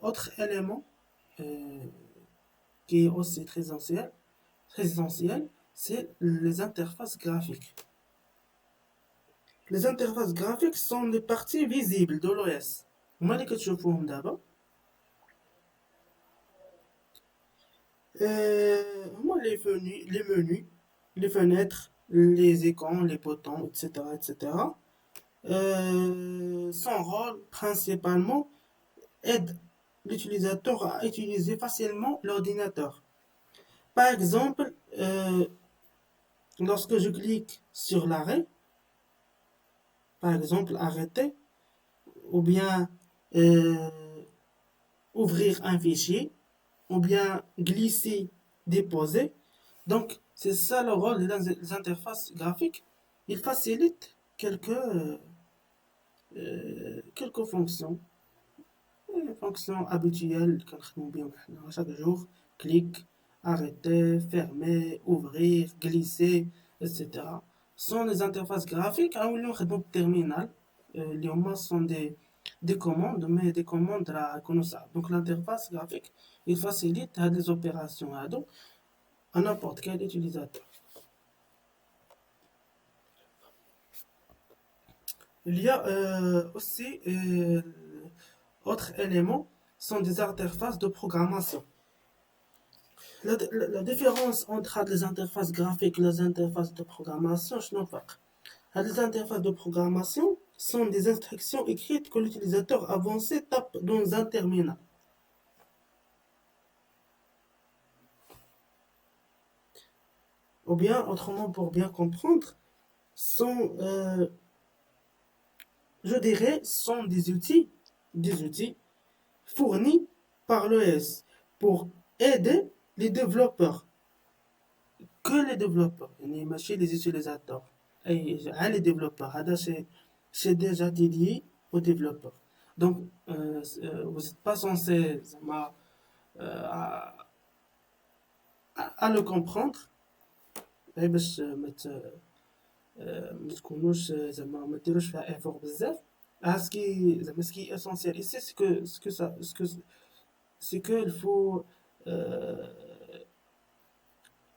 autre élément qui est aussi très essentiel, c'est les interfaces graphiques. Les interfaces graphiques sont les parties visibles de l'OS. هما اللي كتشوفوهم دابا هما les menus, les fenêtres, les écrans, les boutons, etc. etc. Son rôle principalement aide l'utilisateur à utiliser facilement l'ordinateur. Par exemple, lorsque je clique sur l'arrêt, par exemple arrêter, ou bien euh, ouvrir un fichier, ou bien glisser, déposer. Donc, c'est ça le rôle des interfaces graphiques. Il facilite quelques fonctions. Les fonctions habituelles qu'on bien chaque jour. Clic, arrêter, fermer, ouvrir, glisser, etc. Ce sont les interfaces graphiques. Le terminal. Les commandes sont des commandes, mais des commandes à connaître. Donc l'interface graphique, il facilite des opérations à n'importe quel utilisateur. Il y a aussi autres éléments sont des interfaces de programmation. La différence entre les interfaces graphiques et les interfaces de programmation, je n'en pas. Les interfaces de programmation sont des instructions écrites que l'utilisateur avancé tape dans un terminal. Ou bien, autrement, pour bien comprendre, sont, je dirais, sont des outils fournis par l'OS pour aider les développeurs. Que les développeurs, ماشي les utilisateurs. Et les développeurs, c'est déjà dédié aux développeurs. Donc, vous n'êtes pas censé à, à le comprendre. باش ما تكونوش زعما ما ديروش فيها ايفور بزاف. Ce qui est essentiel ici, c'est que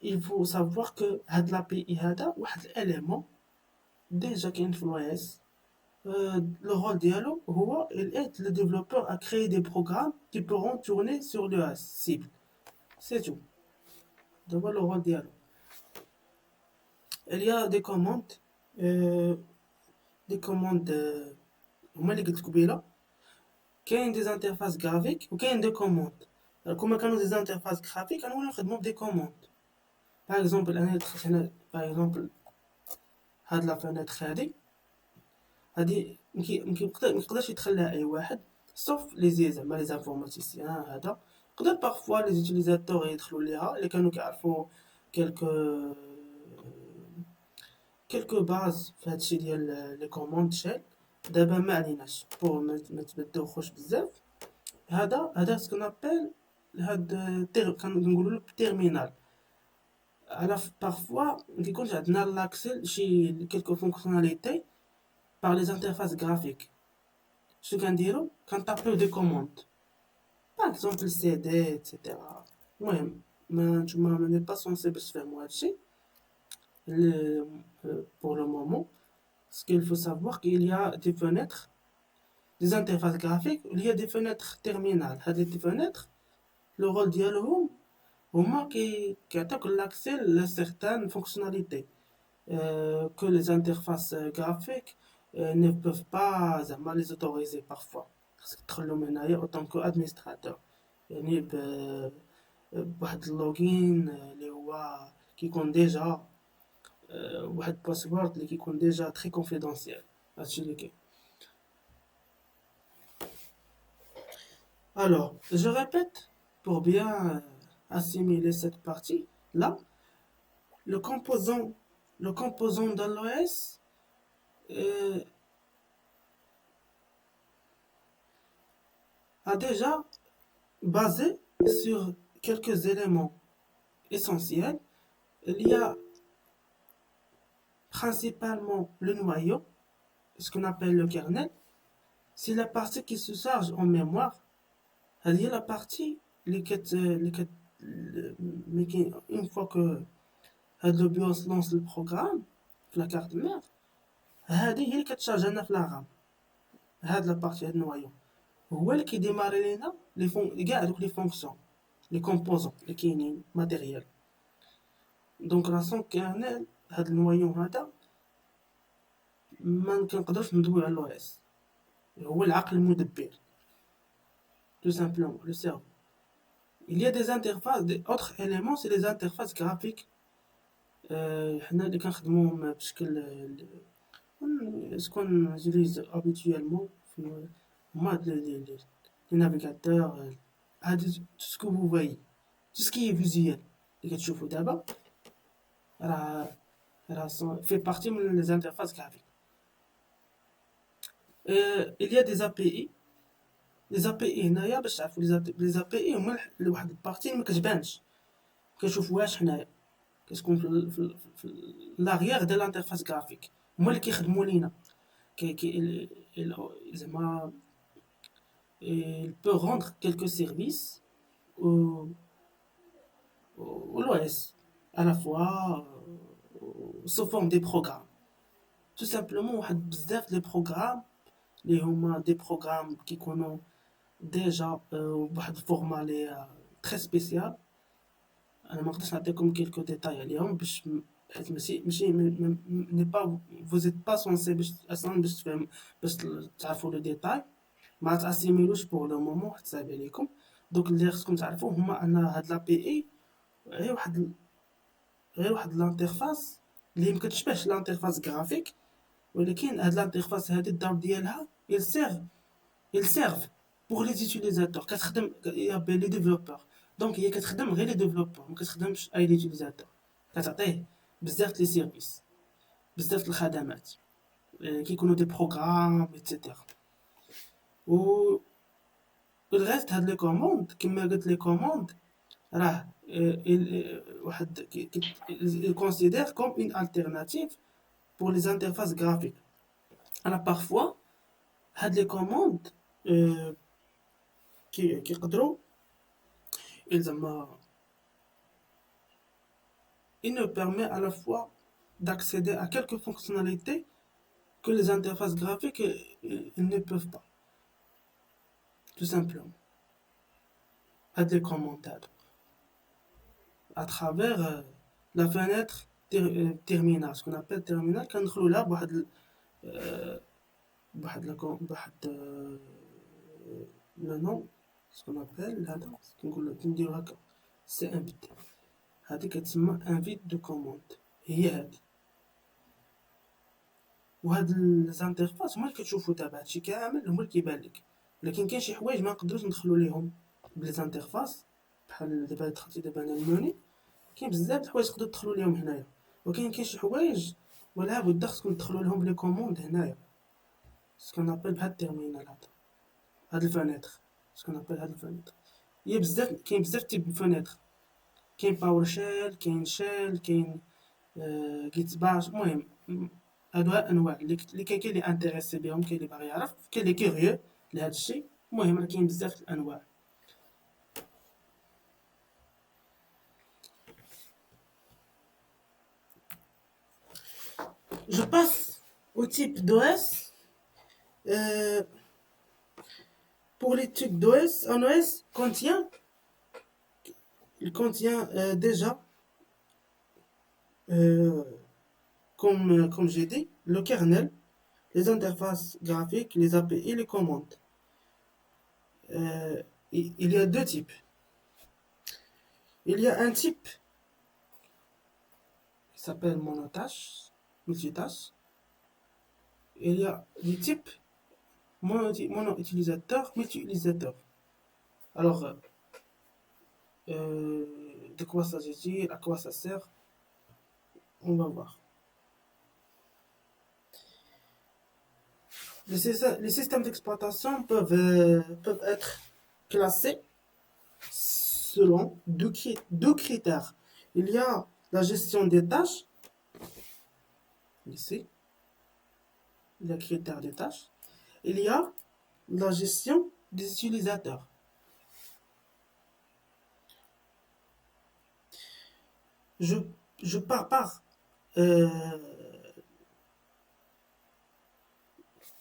il faut savoir que هاد l'API هذا واحد الاليمون déjà كاين في l'OS. Le rôle ديالو هو il aide le développeur à créer des programmes qui pourront tourner sur l'OS cible. C'est tout. Donc le rôle ديالو. Il y a des commandes هما اللي قلت قبيله. كاين des interfaces graphiques وكاين des commandes. كما كانوا des interfaces graphiques انا نخدموا des commandes. Par exemple انا دخلت هنا par exemple هاد لا فenêtre هادي مكيقدرش يدخل لها اي واحد sauf زعما لي زانفورماتيسيان. هذا يقدر parfois les utilisateurs يدخلوا ليها اللي كانوا كيعرفوا quelques bases في هادشي ديال لي كوموند شيل. دابا ما عليناش بور ما تبداوخوش بزاف. هذا سكون ابل هاد كنقولوا له تيرمينال. على parfois ما كيكونش عندنا لاكسي لشي quelques fonctionnalités par les interfaces graphiques. Ce كنديرو كنطابيو دي كوموند par exemple cd etc. المهم ما نتوما ما pas censé باش تفهموا هادشي. Pour le moment, ce qu'il faut savoir qu'il y a des fenêtres, des interfaces graphiques, il y a des fenêtres terminales. Des fenêtres, le rôle dialogue, au moins qui attaque l'accès à certaines fonctionnalités que les interfaces graphiques ne peuvent pas les autoriser parfois. Parce que en tant qu'administrateur, il y a des logins qui comptent déjà واحد باسورد اللي كيكون ديجا تري كونفيدونسيال. هادشي اللي كاين. Alors, je répète pour bien assimiler cette partie là. Le composant dans l'OS a déjà basé sur quelques éléments essentiels. Il y a principalement le noyau, ce qu'on appelle le kernel. C'est la partie qui se charge en mémoire. C'est la partie mais une fois que هاد لو بيوس لونس البروغرام في لا كارت مير، هادي هي اللي كتشارج لنا في لا رام. هاد لابارتي هاد النويو هو اللي كيديماري لينا لي فون كاع دوك لي فونكسيون لي كومبوزون اللي كاينين ماتيريال. دونك لا سون كيرنل هاد النويو هذا ما كنقدرش ندوي على لو اس، هو العقل المدبر tout simplement le cerveau. Il y a des interfaces, des autres éléments, c'est les interfaces graphiques. حنا اللي كنخدموهم بشكل ce qu'on utilise habituellement في هما les navigateurs. Tout ce que vous voyez, tout ce qui est visuel اللي كتشوفو دابا راه fait partie من les interfaces graphiques. Il y a des API. Les API هنايا باش تعرفوا les API هما واحد البارتي اللي ما كتبانش، كنشوفوهاش حنايا، كتكون في لاغيير ديال الانترفاس غرافيك، هما اللي كيخدموا لينا. زعما il peut rendre quelques services au l'OS à la fois sous forme des programmes. Tout simplement واحد بزاف لي بروغرام اللي هما دي بروغرام كيكونوا ديجا بواحد الفورما لي تري سبيسيال. انا ما نقدرش نعطيكم كيلكو ديتاي عليهم باش حيت ماشي ني با فوز ايت با سونسي باش اصلا باش تفهم باش تعرفوا لو ديتاي، ما تاسيميلوش بور لو مومون حتى صعيب عليكم. دوك اللي خصكم تعرفوا هما ان هاد لا بي اي غير واحد الانترفاس اللي ما كتشبهش الانترفاس غرافيك، ولكن هاد الانترفاس هادي الضرب ديالها il servent pour les utilisateurs. كتخدم يا لي ديفلوبور، دونك هي كتخدم غير لي ديفلوبور، ما كتخدمش اي لي utilisateur. كتعطيه بزاف لي سيرفيس، بزاف الخدمات كيكونوا دي بروغرام ايتترا. و الغيست هاد لي كوموند كما قلت لي كوموند راه واحد considère comme une alternative pour les interfaces graphiques. Alors parfois هاد لي كوموند كيقدروا زعما il nous permet à la fois d'accéder à quelques fonctionnalités que les interfaces graphiques ils ne peuvent pas, tout simplement. هاد لي كوموند à travers la fenêtre terminal, ce qu'on appelle terminal. كندخلوا لها بواحد le nom, ce qu'on appelle هذا كنديرو هكا سي ام بي، هادي كتسمى انفيت دو كوموند، هي هادي. وهاد الانترفاس هما اللي كتشوفوا دابا هادشي كامل هما اللي كيبان لك، ولكن كاين شي حوايج ما نقدروش ندخلوا ليهم بالانترفاس. بحال دابا دخلتي دابا انا الموني، كاين بزاف د الحوايج تقدروا تدخلوا ليهم هنايا، ولكن كاين شي حوايج ولا بد خصكم تدخلوا لهم بلي كوموند هنايا، سكون ابل بهاد التيرمينال هاد الفانيتر، سكون ابل هاد الفانيتر. هي بزاف كاين بزاف تيب الفانيتر، كاين باور شيل، كاين شيل، كاين جيت باش. المهم هادو انواع اللي كاين اللي انتريسي بهم، كاين اللي باغي يعرف، كاين اللي كيغيو لهاد الشيء. المهم راه كاين بزاف الانواع. Je passe au type d'OS. Pour les types d'OS, un OS contient déjà, comme j'ai dit, le kernel, les interfaces graphiques, les API, les commandes. Il y a deux types. Il y a un type qui s'appelle monotâche, multitâche. Il y a des types mono-utilisateur, multi-utilisateur. Alors, de quoi s'agit-il, à quoi ça sert? On va voir. Les systèmes d'exploitation peuvent être classés selon deux critères. Il y a la gestion des tâches, ici, le critère des tâches. Il y a la gestion des utilisateurs. je pars par euh,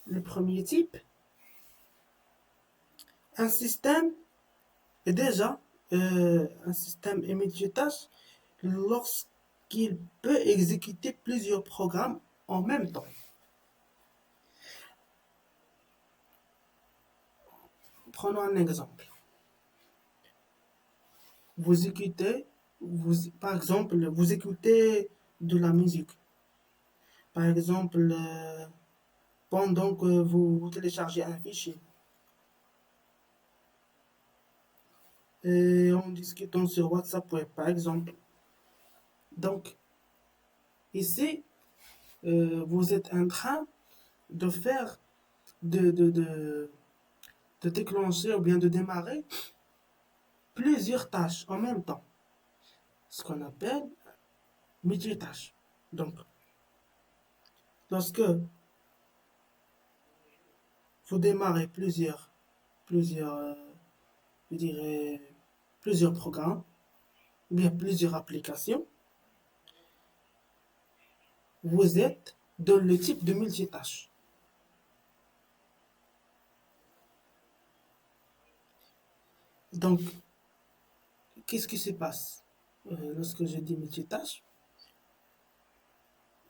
le premier type. Un système est déjà un système est multitâche lorsqu'il peut exécuter plusieurs programmes en même temps. Prenons un exemple. Par exemple, vous écoutez de la musique. Par exemple, pendant que vous téléchargez un fichier. Et en discutant sur WhatsApp, ouais, par exemple. Donc, ici, vous êtes en train de faire, de, de, de, de déclencher ou bien de démarrer plusieurs tâches en même temps. Ce qu'on appelle multitâche. Donc, lorsque vous démarrez plusieurs, je dirais, plusieurs programmes, ou bien plusieurs applications, vous êtes dans le type de multitâche. Donc, qu'est-ce qui se passe lorsque je dis multitâche?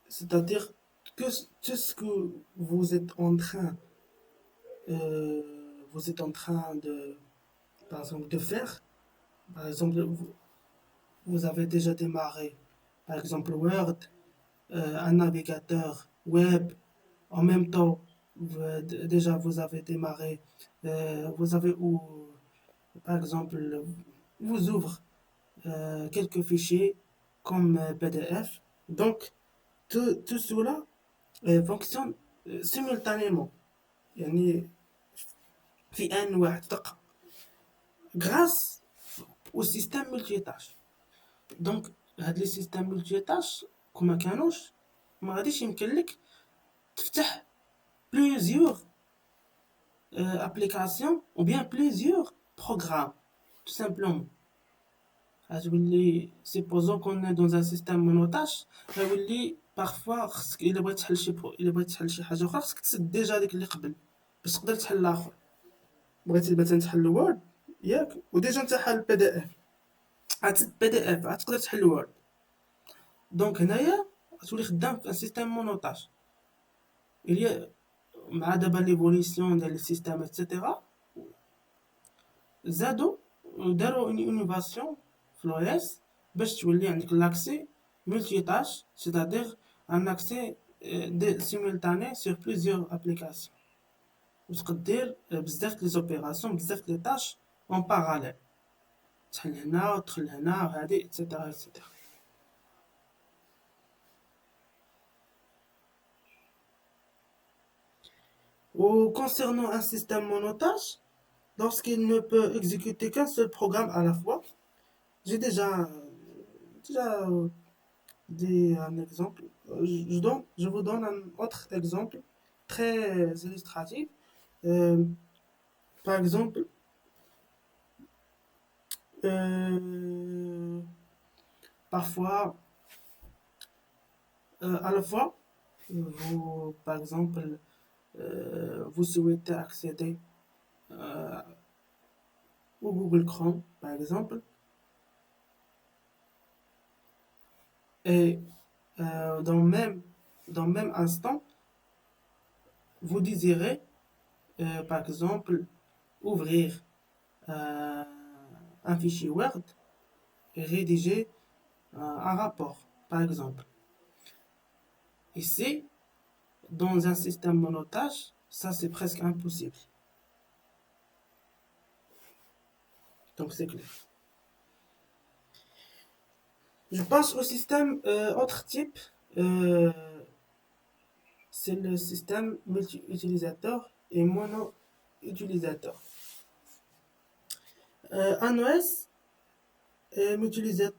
C'est-à-dire que tout ce que vous êtes en train, euh, vous êtes en train de, par exemple, de faire, par exemple, vous avez déjà démarré, par exemple, Word, un navigateur web, en même temps, déjà vous avez démarré, vous avez ou, par exemple, vous ouvre quelques fichiers comme PDF. Donc, tout cela fonctionne simultanément. يعني في آن واحد دقة grâce au système multitâche. دونك هاد لي سيستيم ملتيتاش كون ما كانوش ما غاديش يمكن لك تفتح plusieurs applications ou bien plusieurs programmes tout simplement. غتولي supposons qu'on est dans un système monotâche غيولي parfois خصك الا بغيت تحل الا بغيت تحل شي حاجه اخرى خصك تسد ديجا ديك اللي قبل باش تقدر تحل الاخر. بغيتي مثلا تحل وورد ياك وديجا انت حل بي دي اف غتسد بي دي اف غتقدر تحل وورد. دونك هنايا غتولي خدام في ان سيستيم مونوطاج. il مع دابا ليفوليسيون ديال السيستيم ايتترا زادو دارو اون انوفاسيون في لو اس باش تولي عندك لاكسي ملتي c'est-à-dire un accès simultané sur plusieurs applications وتقدر دير بزاف لي زوبيراسيون بزاف لي طاش اون باراليل تحل هنا وتدخل هنا وهادي ايتترا ايتترا. Ou concernant un système monotâche, lorsqu'il ne peut exécuter qu'un seul programme à la fois, j'ai déjà dit un exemple. Je vous donne un autre exemple très illustratif. Euh, Par exemple, euh, parfois, à la fois, par exemple, vous souhaitez accéder euh, au Google Chrome, par exemple, et dans le même instant, vous désirez, par exemple, ouvrir euh, un fichier Word et rédiger un rapport, par exemple. Ici, dans un système monotâche, ça c'est presque impossible. Donc c'est clair. Je passe au système autre type. euh, c'est le système multi-utilisateur et mono-utilisateur. Un OS est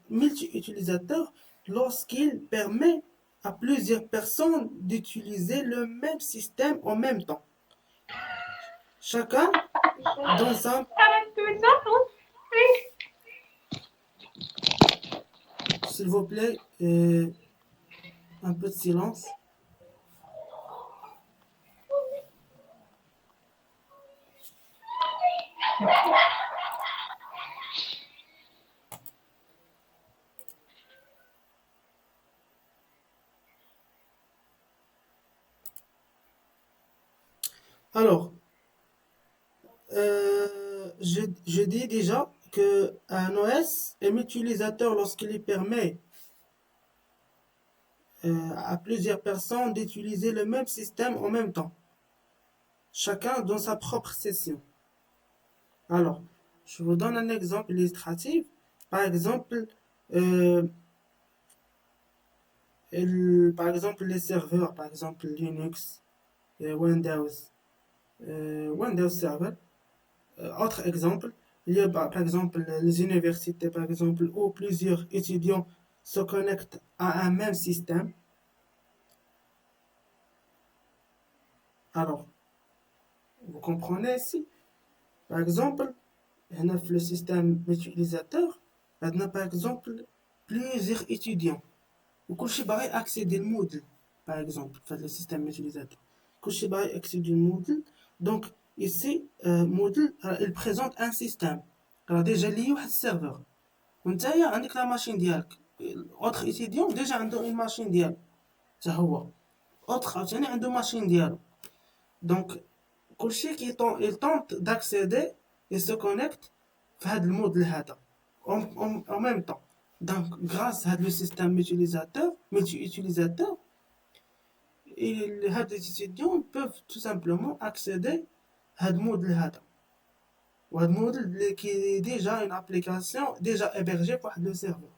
multi-utilisateur lorsqu'il permet à plusieurs personnes d'utiliser le même système en même temps. Chacun dans un s'il vous plaît, un peu de silence. Alors, je dis déjà que un OS est utilisateur lorsqu'il lui permet à plusieurs personnes d'utiliser le même système en même temps, chacun dans sa propre session. Alors, je vous donne un exemple illustratif. Par exemple, euh, par exemple les serveurs, par exemple Linux, Windows, Windows Server. Autre exemple, il y a par exemple les universités, par exemple, où plusieurs étudiants se connectent à un même système. Alors, vous comprenez ici? Par exemple, on a le système utilisateur, on a par exemple plusieurs étudiants. وكل شيء باغي accéder au Moodle, par exemple, في le système utilisateur. كل شيء باغي accéder au Moodle. Donc, ici, Moodle, il présente un système. راه déjà lié واحد السيرفر. وانتايا عندك لا ماشين ديالك. اوتر ايتيديون ديجا عنده اون ماشين ديالو. حتى هو. اوتر عاوتاني عنده ماشين ديالو. دونك كلشي il tente d'accéder et se connecte في هذا الموديل هذا en même temps. Donc grâce à le système utilisateur, multi-utilisateur, les étudiants peuvent tout simplement accéder à ce modèle هذا. وهذا الموديل qui est déjà une application déjà hébergée par le serveur.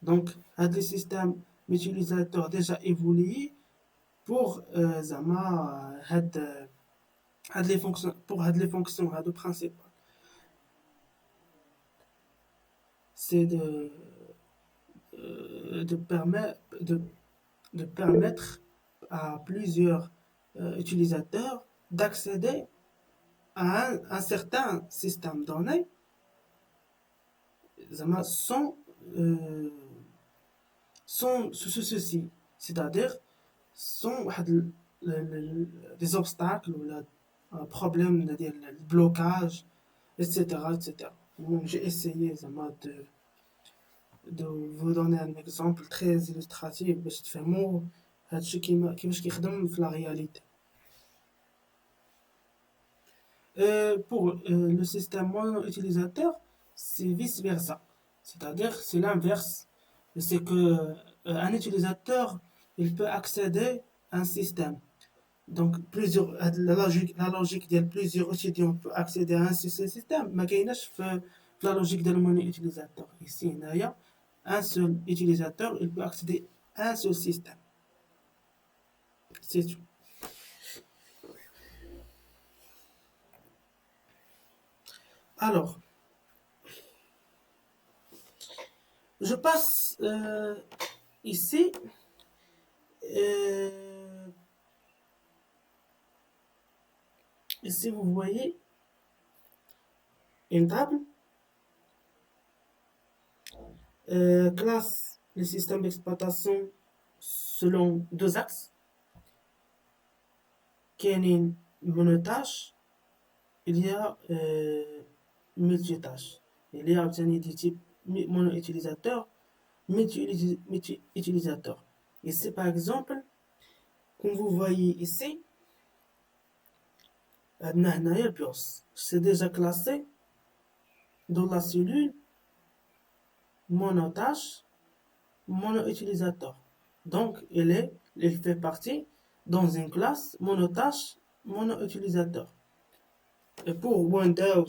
Donc هذا le système utilisateur déjà évolué pour زعما هاد les fonctions pour هاد les fonctions هادو principales. C'est de permettre à plusieurs utilisateurs d'accéder à un certain système donné sans, euh, sans ceci, c'est-à-dire sans des obstacles ou un problème de blocage, etc. etc. Donc, j'ai essayé de vous donner un exemple très illustratif باش تفهموا هادشي كيفاش كيخدم في la réalité. Pour le système mono-utilisateur, c'est vice-versa. C'est-à-dire, c'est l'inverse. C'est que un utilisateur, il peut accéder à un système. Donc, la logique de plusieurs étudiants peut accéder à un seul système. ما كايناش في la logique de mono-utilisateur. Ici, il y a un seul utilisateur, il peut accéder à un seul système. C'est tout. Alors, je passe ici. Ici, vous voyez une table. Classe le système d'exploitation selon deux axes. كاينين monotâche, il y a multitâche. Il y a des types mono-utilisateur, multi-utilisateur. Ici, par exemple, comme vous voyez ici, le BIOS, c'est déjà classé dans la cellule monotâche, mono-utilisateur. Donc, il fait partie dans une classe monotâche, mono-utilisateur. Et pour Windows,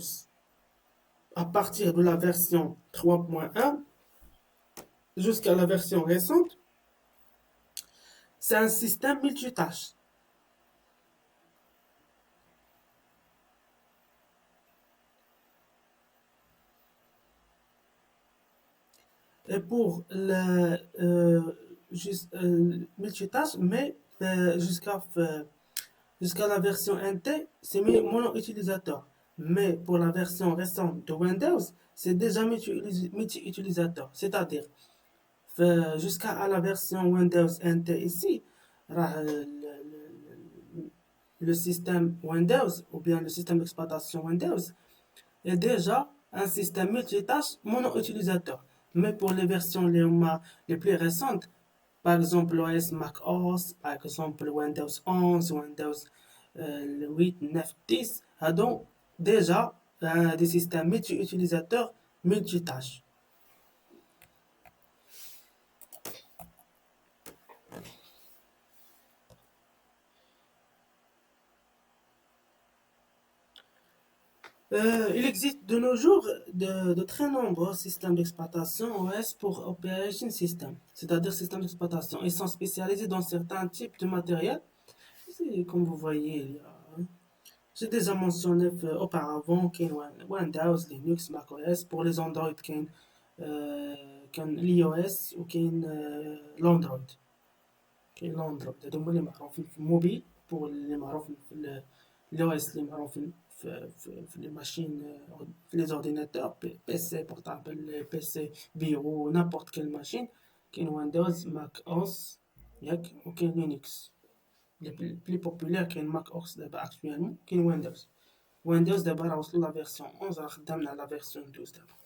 à partir de la version 3.1 jusqu'à la version récente, c'est un système multitâche. Et pour le multitâche, mais jusqu'à la version NT, c'est mono-utilisateur. Mais pour la version récente de Windows, c'est déjà multi-utilisateur. C'est-à-dire, jusqu'à la version Windows NT ici, le système Windows ou bien le système d'exploitation Windows est déjà un système multitâche mono-utilisateur. Mais pour les versions les plus récentes, par exemple l'OS Mac OS, par exemple Windows 11, Windows 8, 9, 10, a donc déjà des systèmes multi-utilisateurs multitâches. Il existe de nos jours de très nombreux systèmes d'exploitation OS pour Operation System, c'est-à-dire systèmes d'exploitation. Ils sont spécialisés dans certains types de matériel. Comme vous voyez, j'ai déjà mentionné auparavant qu'il y a Windows, Linux, macOS. Pour les Android, qu'il y a l'iOS ou qu'il y a l'Android. كاين الاندرويد هادو هما اللي معروفين في الموبيل بور اللي معروفين في الاي او اس اللي معروفين في لي ماشين في لي زورديناتور بي سي بورتابل بي سي بيرو نابورت كيل ماشين كاين ويندوز ماك اوس ياك وكاين لينكس لي بلي بوبولير كاين ماك اوس دابا اكطويلمون كاين ويندوز دابا راه وصلوا لا فيرسيون 11 راه خدامنا على فيرسيون 12 دابا.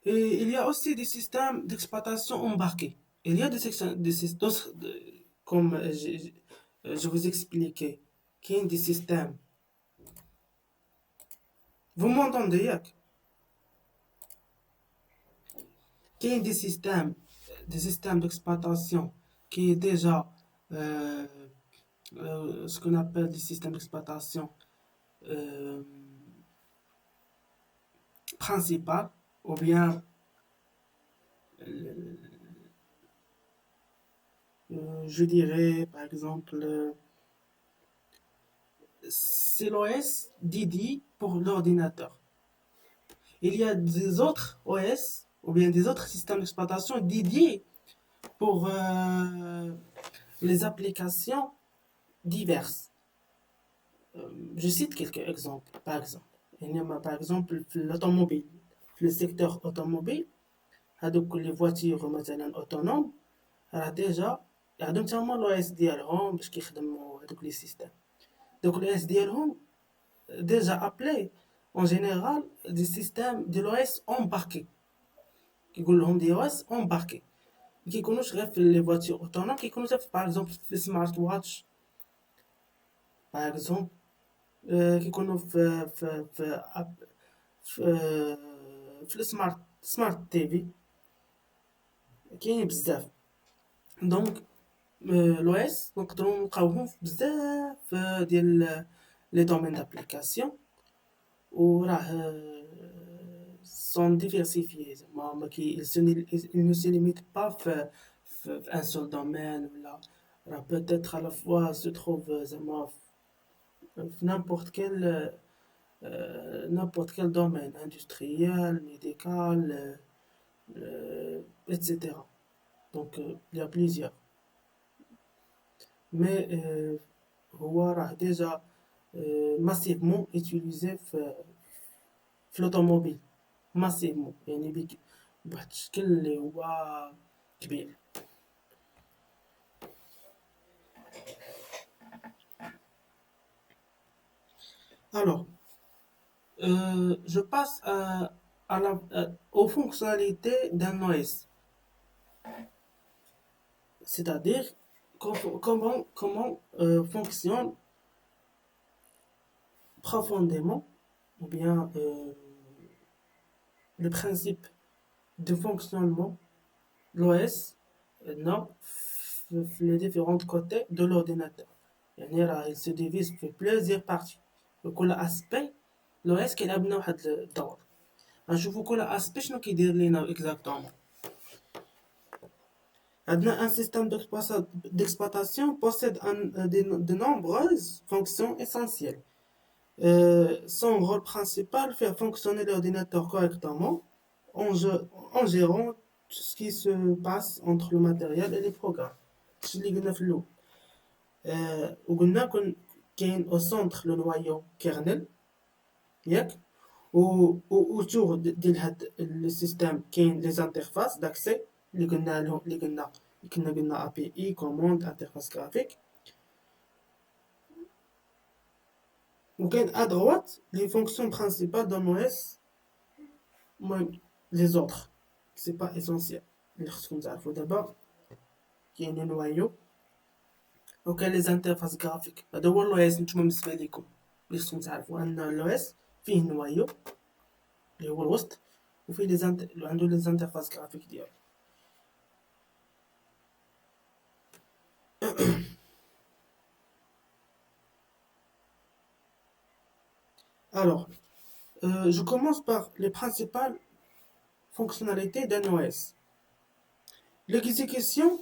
Et il y a aussi des systèmes d'exploitation embarqués. Il y a comme je vous expliquais, qui ont des systèmes. Vous m'entendez, Yak? Qui ont des systèmes d'exploitation qui est déjà ce qu'on appelle des systèmes d'exploitation euh, principal, ou bien je dirais par exemple c'est l'OS dédié pour l'ordinateur. Il y a des autres OS ou bien des autres systèmes d'exploitation dédiés pour les applications diverses. Je cite quelques exemples. Par exemple, il y a par exemple l'automobile. Le secteur automobile, هذوك les voitures مثلا autonomes راه ديجا عندهم تا هما l'OS ديالهم باش كيخدموا هذوك لي سيستيم. Donc l'OS ديالهم déjà appelé en général des systèmes de l'OS embarqué كيقول لهم دي OS embarqué ما كيكونوش غير في لي voitures autonomes كيكونوا حتى par exemple في السمارت واتش par exemple كيكونوا في السمارت تي في كاينين بزاف دونك l'OS نقدروا نلقاوهم في بزاف ديال لي دومين دابليكاسيون وراه sont diversifiés زعما ما كي ils ne se limitent pas في un seul domaine ولا راه peut-être à la fois se trouve زعما في n'importe quel domaine industriel médical etc. Donc il y a plusieurs mais هو راه déjà massivement utilisé في l'automobile massivement يعني بواحد الشكل اللي هو كبير. Alors je passe aux fonctionnalités d'un OS, c'est-à-dire comment fonctionne profondément ou bien le principe de fonctionnement l'OS non les différents côtés de l'ordinateur. يعني راه il se divise في plusieurs parties وكل aspect l'OS كيلعب لنا واحد الدور. غنشوفو كل aspect شنو كيدير لينا exactement. عندنا un système d'exploitation possède de nombreuses fonctions essentielles. Son rôle principal fait fonctionner l'ordinateur correctement en gérant tout ce qui se passe entre le matériel et les programmes. C'est ce اللي قلنا في الأول. وقلنا كاين au centre le noyau kernel ياك autour ديال هاد السيستم كاين les interfaces d'accès اللي قلنا لهم اللي كنا قلنا API commande interface graphique وكاين à droite les fonctions principales d'un OS المهم les autres c'est pas essentiel اللي خصكم تعرفوا دابا كاين le noyau وكاين les interfaces graphiques هذا هو ال OS نتوما بالنسبه لكم اللي خصكم تعرفوا ان ال OS فيه نوايو اللي هو الوسط وفيه عنده les interfaces graphiques ديالو alors je commence par les principales fonctionnalités d'un OS. L'exécution,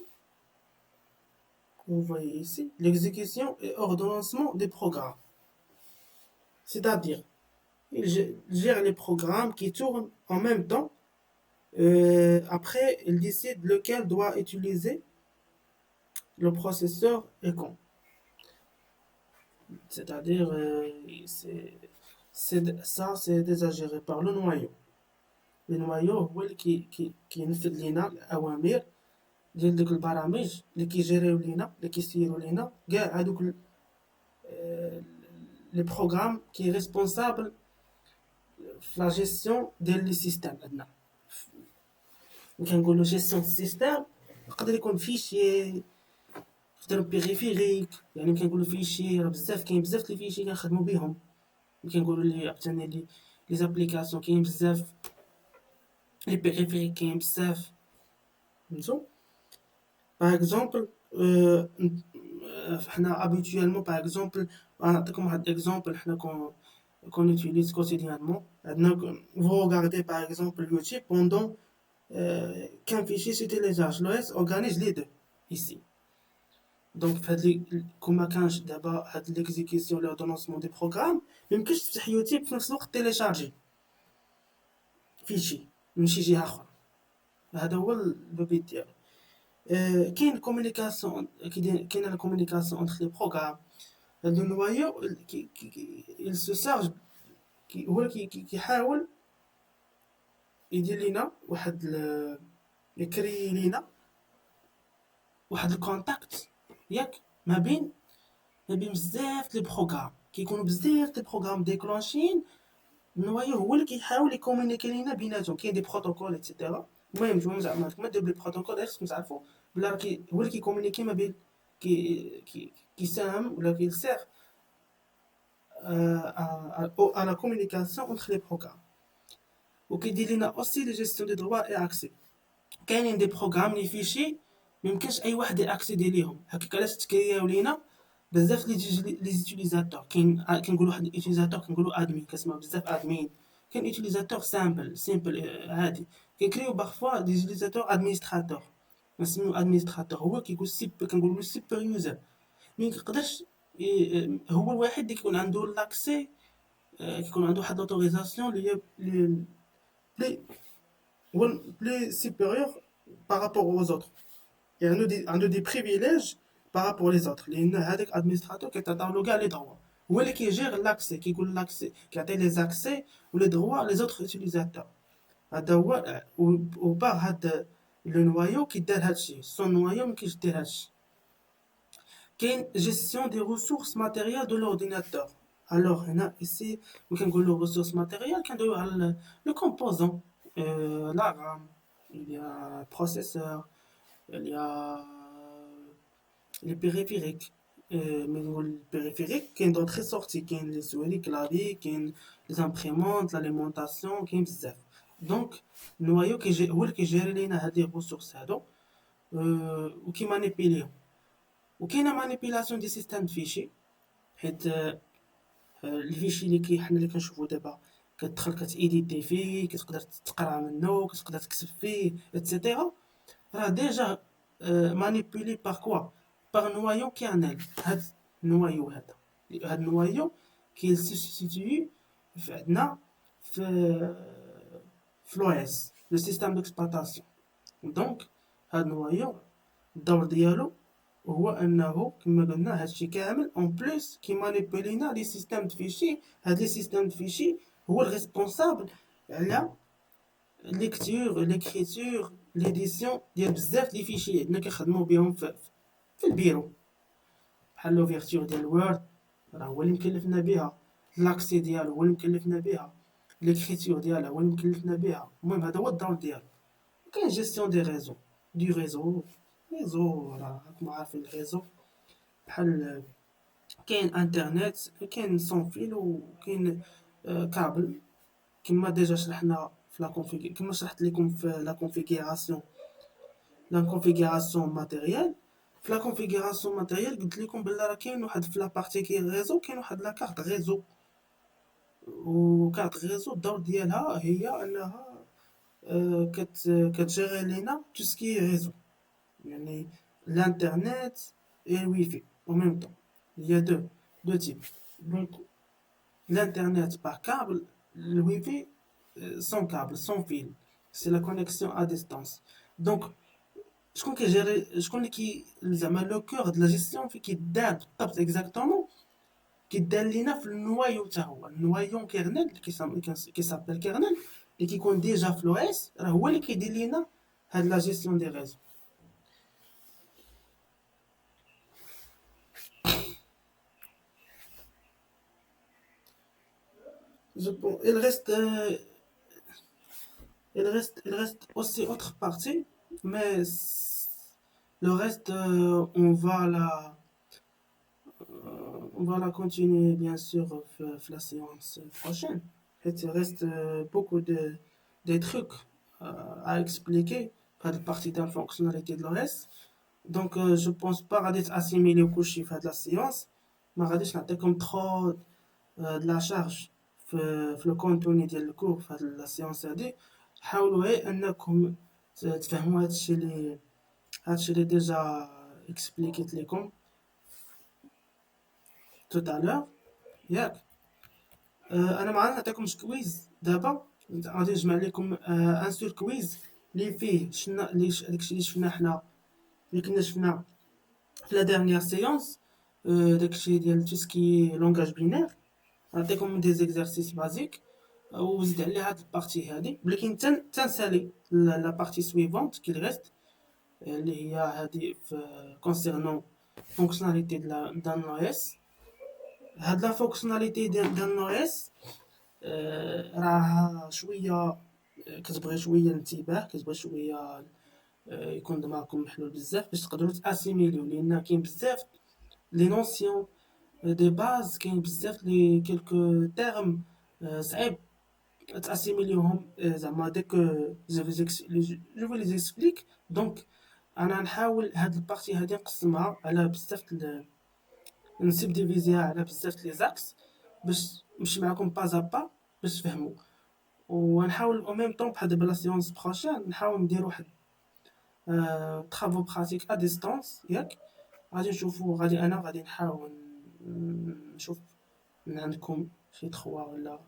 vous voyez ici, l'exécution et ordonnancement des programmes. C'est-à-dire, il gère les programmes qui tournent en même temps. Après, il décide lequel doit utiliser le processeur et quand. C'est-à-dire, ça, c'est déjà géré par le noyau. Le noyau هو اللي كينفذ لينا الأوامر ديال دوك البرامج اللي كيجيريو لينا اللي كيسيروا لينا كاع هادوك لي بروغرام كي ريسبونسابل في لا جيستيون ديال لي سيستيم عندنا كنقولوا جيستيون سيستيم يقدر يكون فيشي يقدر بيريفيريك يعني كنقولوا فيشي راه بزاف كاين بزاف لي فيشي كنخدموا بهم كنقولوا لي عاوتاني لي زابليكاسيون كاين بزاف لي بيريفيريك كاين بزاف فهمتوا par exemple حنا habituellement par exemple نعطيكم واحد exemple حنا qu'on utilise quotidiennement عندنا vous regardez par exemple YouTube pendant qu'un fichier se télécharge l'OS organise les deux ici donc كما كانش دابا هاد l'exécution l'ordonnancement des programmes ميمكنش تفتح يوتيوب في نفس الوقت تيليشارجي فيشي من شي جهه اخرى هذا هو البيت ديالو كاين كومونيكاسيون كاين لا كومونيكاسيون انتر لي بروغرام هاد النوايو il se charge هو كيحاول يدير لينا واحد يكري لينا واحد الكونتاكت ياك ما بين بزاف لي بروغرام كيكونوا بزاف لي بروغرام ديكلونشين النوايو هو اللي كيحاول يكومونيكي لينا بيناتهم كاين دي بروتوكول ايتترا المهم نتوما زعما كما دير بلي بروتوكول غير خصكم تعرفوا بلا راه هو اللي كيكومونيكي ما بين كيساهم ولا كيسير à la communication entre les programmes وكيدير لينا اوسي لي جيستيون دي دروا اي اكسي كاينين دي بروغرام لي فيشي ميمكنش اي واحد اكسيدي ليهم هكاك علاش تكرياو لينا بزاف لي زوتيليزاتور كنقولوا واحد اليوتيليزاتور كنقولوا ادمين كنسمعوا بزاف ادمين كاين يوتيليزاتور سامبل عادي كيكريو بارفوا دي يوتيليزاتور ادمينستراتور نسميو ادمينستراتور هو كيقول كنقولوا سوبر يوزر مي كيقدرش هو الواحد اللي كيكون عنده لاكسي كيكون عنده واحد لوتوريزاسيون اللي بلي سوبيريور بارابور aux autres يعني عنده دي بريفيليج بارابور les autres لان هذاك ادمينستراتور كيتعطاو له كاع لي دروا هو اللي كيجير لاكسي كيقول لاكسي كيعطي لي زاكسي ولي دروا لي زوتر يوتيليزاتور هذا هو وبار هاد لو نوايو كيدار هادشي سون نوايو مكينش دير هادشي كاين gestion des ressources matérielles de l'ordinateur alors هنا ici ملي كنقولوا ressources matérielles كندويو على le composant la RAM il y a processeur il y a les périphériques mais les périphériques كاين d'autres sorties كاين les souris clavier كاين les imprimantes l'alimentation كاين بزاف donc النوايو هو اللي كيجيري لينا هاد لي ressources هادو وكيمانيبيليهم وكاينه مانيبيلاسيون دي سيستيم فيشي حيت الفيشي اللي حنا اللي كنشوفو دابا كتدخل كتيديتي فيه كتقدر تقرا منه كتقدر تكتب فيه اتسيتيرا راه ديجا مانيبيلي بار كوا بار نوايو كيرنل هاد النوايو هذا هاد النوايو كي سيتوي عندنا في لويس لو سيستيم ديكسبلوطاسيون دونك هاد النوايو الدور ديالو هو انه كما قلنا هادشي كامل اون بليس كيمانيبولينا لي سيستيم دو فيشي. هاد لي سيستيم دو فيشي هو الريسبونسابل على ليكتور ليكريتور ليديسيون ديال بزاف لي فيشي عندنا كنخدمو بهم في البيرو، بحال لوفيرتور ديال الوورد راه هو اللي مكلفنا بها، لاكسي ديالو هو اللي مكلفنا بها، ليكريتور ديالها هو اللي مكلفنا بها. المهم هذا هو الدور ديالو. كاين جيستيون دي ريزو، دو ريزو راه راكم عارفين الريزو، بحال كاين انترنت، كاين سون فيل وكاين كابل. كما ديجا شرحنا في كما شرحت لكم في لا كونفيغوراسيون ماتيريال. في لا كونفيغوراسيون ماتيريال قلت لكم بلا راه كاين واحد في لا بارتي كي ريزو، كاين واحد لا كارت ريزو. وكارت ريزو الدور ديالها هي انها كتجيري لينا تو سكي ريزو، يعني l'internet et le wifi en même temps. Il y a deux types. Donc l'internet par câble, le wifi sans câble, sans fil. C'est la connexion à distance. Donc شكون qui زعما le cœur de la gestion في كيدار بالضبط exactement كيدار لينا في النوايو حتى هو النوايو كيرنل كيسابيل كيرنل اللي كيكون ديجا في لو اس، راه هو اللي كيدير لينا هاد لا جيستيون دي ريزو. Il reste, il reste aussi autre partie, mais le reste, on va la continuer bien sûr la séance prochaine. Et il reste beaucoup des trucs à expliquer pour la partie de la fonctionnalité de l'OS. Donc, je pense pas assimiler au coucher de la séance, mais comme trop de la charge في لو كونتوني ديال الكور في هاد لا سيونس هادي. حاولوا غير انكم تفهموا هادشي اللي ديجا اكسبليكيت لكم توت علور ياك. انا معانا نعطيكم كويز دابا، غادي نجمع لكم ان سور كويز اللي فيه شفنا داكشي اللي شفنا حنا اللي كنا شفنا في لا ديرنيير سيونس، داكشي ديال توسكي لونغاج بينير. نعطيكم دي زيكزارسيس بازيك وزيد على هاد البارتي هادي، ولكن تنسالي لا بارتي سويفونت كي ريست اللي هي هادي في كونسيرنون فونكسيوناليتي دان او اس. هاد لا فونكسيوناليتي دان او اس راه شويه كتبغي شويه انتباه، كتبغي شويه يكون دماغكم محلول بزاف باش تقدروا تاسيميليو، لان كاين بزاف لي نونسيون دي باز، كاين بزاف لي كيلكو تيرم صعيب تاسيميليوهم زعما ديك جو لي زيكسبليك. دونك انا نحاول هاد البارتي هادي نقسمها على بزاف نسيب ديفيزيها على بزاف لي زاكس باش نمشي معاكم باز با باش تفهموا. ونحاول او ميم طون بحال دابا لا سيونس بروشين نحاول ندير واحد طرافو براتيك ا ديستانس ياك. غادي نشوفو غادي نحاول نشوف من عندكم شي 3 ولا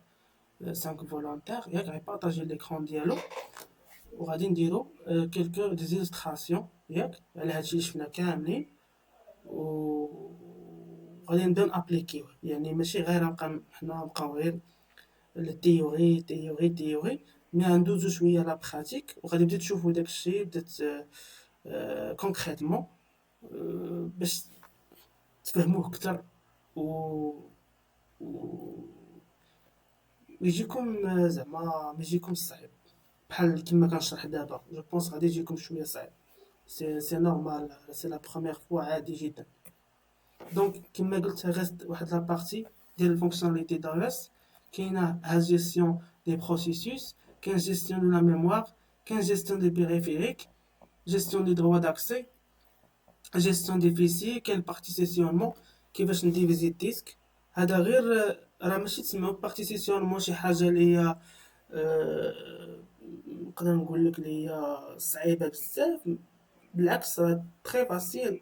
5 فولونتير ياك غيبارطاجي ليكرون ديالو، وغادي نديرو كيلكو دي زيلستراسيون ياك على هادشي اللي شفنا كاملين، و غادي نبداو نابليكيوه. يعني ماشي غير نبقاو غير التيوري مي غندوزو شويه لا براتيك، وغادي بديت تشوفوا داكشي بدات كونكريتمون باش تفهموه اكثر و ويجيكم زعما ما يجيكم صعيب بحال كيما كنشرح دابا. جو بونس غادي يجيكم شويه صعيب، سي نورمال، سي لا بروميير فوا، عادي جدا. دونك كيما قلت غيست واحد لا بارتي ديال الفونكسيوناليتي دايوس، كاينه ها جيستيون دي بروسيسوس، كاين جيستيون دو لا ميموار، كاين جيستيون دي بيريفيريك، جيستيون دي دروا داكسي، جيستيون دي فيسي، كاين بارتيسيسيونمون كيفاش نديفيزي الديسك. هذا غير راه ماشي تسمعوا بارتيسيسيونمون شي حاجه اللي هي نقدر نقول لك اللي هي صعيبه بزاف، بالعكس راه تري فاسيل،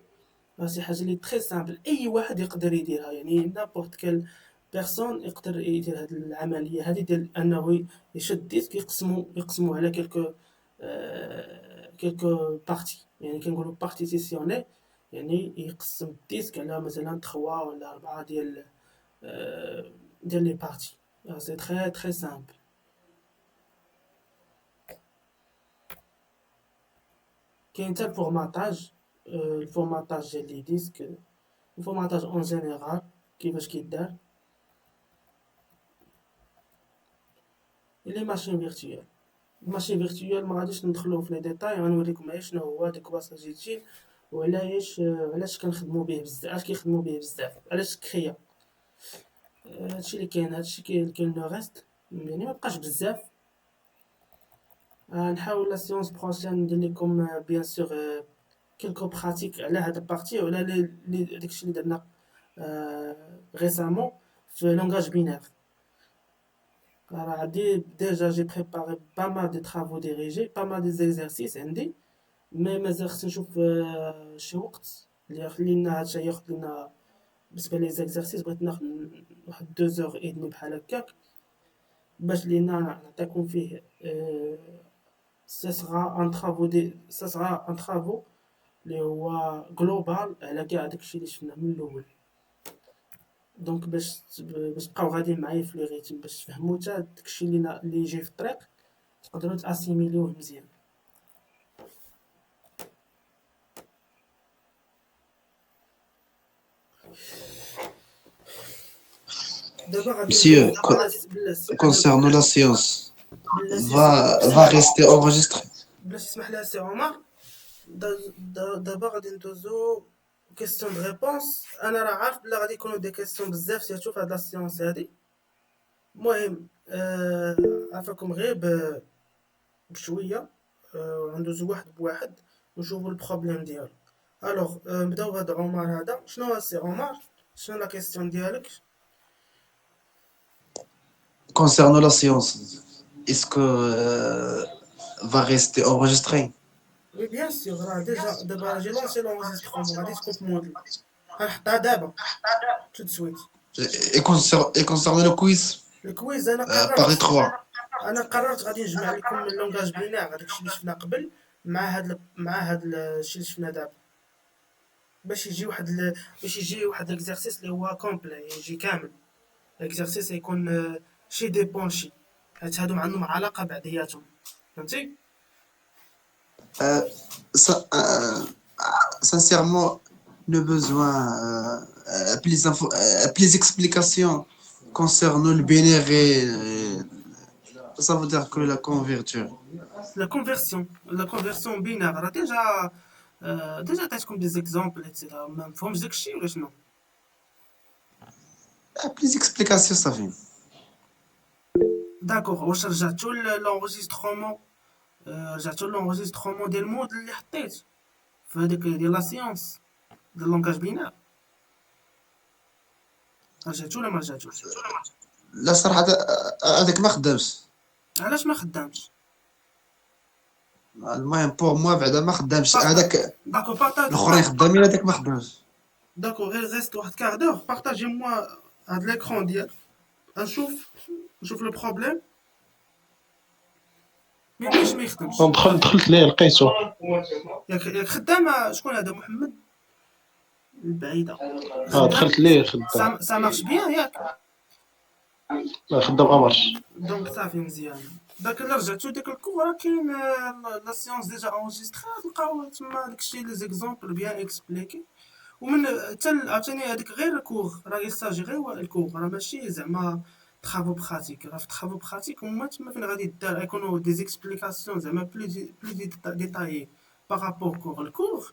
راه شي حاجه اللي تري سامبل اي واحد يقدر يديرها. يعني نابورت كال بيرسون يقدر يدير هاد العمليه هادي ديال انه يشد ديسك يقسمو على كيلكو بارتي، يعني كنقولوا بارتيسيسيوني يعني يقسم الديسك على مثلا 3 ولا 4 ديال لي بارتي. سي تري تري سامبل. كاين حتى الفورماطاج، الفورماطاج ديال لي ديسك، الفورماطاج اون جينيرال كيفاش كيدار. لي ماشين فيرتوال، الماشين فيرتوال ما غاديش ندخلو في لي ديتاي، غنوريكم غير شنو هو ديك باساجيتي وعلاش كنخدمو به بزاف، علاش كيخدمو به بزاف، علاش تكريا. هادشي اللي كاين، هادشي كاين لو ريست يعني مبقاش بزاف. نحاول لا سيونس بروشين ندير لكم بيان سور كيلكو براتيك على هاد البارتي وعلى داكشي اللي درنا ريسامون في لونغاج بينير. راه عندي ديجا جي بريباري با مال دي travaux dirigés، با مال دي زيكزارسيس عندي، مي مازال خصني نشوف شي وقت اللي يخلينا هادشي ياخد لينا. بالنسبه لي زيكزارسيس بغيت ناخد واحد 2 اور et demie بحال هكاك باش لينا نعطيكم فيه. ça sera un travaux اللي هو جلوبال على كاع داكشي اللي شفنا من الاول. دونك باش تبقاو غاديين معايا في لي ريتم، باش تفهموا حتى داكشي اللي يجي في الطريق تقدروا تاسيميليوه مزيان. دابا غادي Monsieur, ندوز بلاتي concernant la séance, بلاتي va rester enregistré. بلاتي اسمح لي سي عمر. دابا غادي ندوزو كيستيون دو ريبونس. انا راه عارف بلا غادي يكونوا دي كيستيون بزاف سيرتو في هاد لا سيونس هادي. المهم عافاكم غير بشويه، غندوزو واحد بواحد ونشوفو البروبليم ديالو. الوغ نبداو بهاد عمر هذا. شنو هو سي عمر؟ شنو لا كيستيون ديالك؟ Concernant la séance, est-ce que va rester enregistré? وي بيان سور، راه دابا جي لونسي لونجيسترومون، غادي تكون في موديل. غنحطها دابا تو سويت. Et concernant le quiz, الكويز انا partie قررت 3. غادي نجمع لكم من لونغاج بينير هذاك الشيء اللي شفنا قبل مع هاد الشيء اللي شفنا دابا، باش يجي واحد الاكزرسيس اللي هو كومبلي، يجي كامل الاكزرسيس يكون شي ديبون شي، حيت هادو عندهم علاقه بعضياتهم، فهمتي؟ Sincèrement, le besoin, plus explications concernant le binaire ça veut dire que la converture. لا كونفيرسيون بينار راه ديجا عطيتكم دي زيكزامبل اكسيتيرا، ما مفهومش داكشي ولا شنو؟ Plus explications, ça fait. داكوغ. واش رجعتو لونغيسترومون ديال المود اللي حطيت في هذيك ديال لا سيونس ديال لونغاج بينار؟ رجعتو ولا ما رجعتوش؟ لا صراحة هذاك ما خدامش. علاش ما خدامش؟ المهم بور موا بعدا ما خدامش هذاك، داكو بارطاج. الاخرين خدامين هذاك ما خدامش. داكو غير ريست واحد كار دور، بارطاجي موا هاد ليكرون ديالك نشوف لو بروبليم. ما يمكنش ما يخدمش. دخلت ليه لقيته. ياك خدام. شكون هذا؟ محمد البعيدة. دخلت ليه خدام. سا مارش بيان ياك؟ خدام امرش. دونك صافي مزيان. داك اللي رجعتو ديك الكور راه كاين لا سيونس ديجا اونجستري، تلقاو تما داكشي لي زيكزامبل بيان اكسبليكي. ومن حتى عاوتاني هذيك غير الكور، راه يساجي غير الكور، راه ماشي زعما ترافو براتيك. راه في ترافو براتيك هما تما فين غادي دار يكونوا دي زيكسبليكاسيون زعما بلو ديتايي بارابور كور. الكور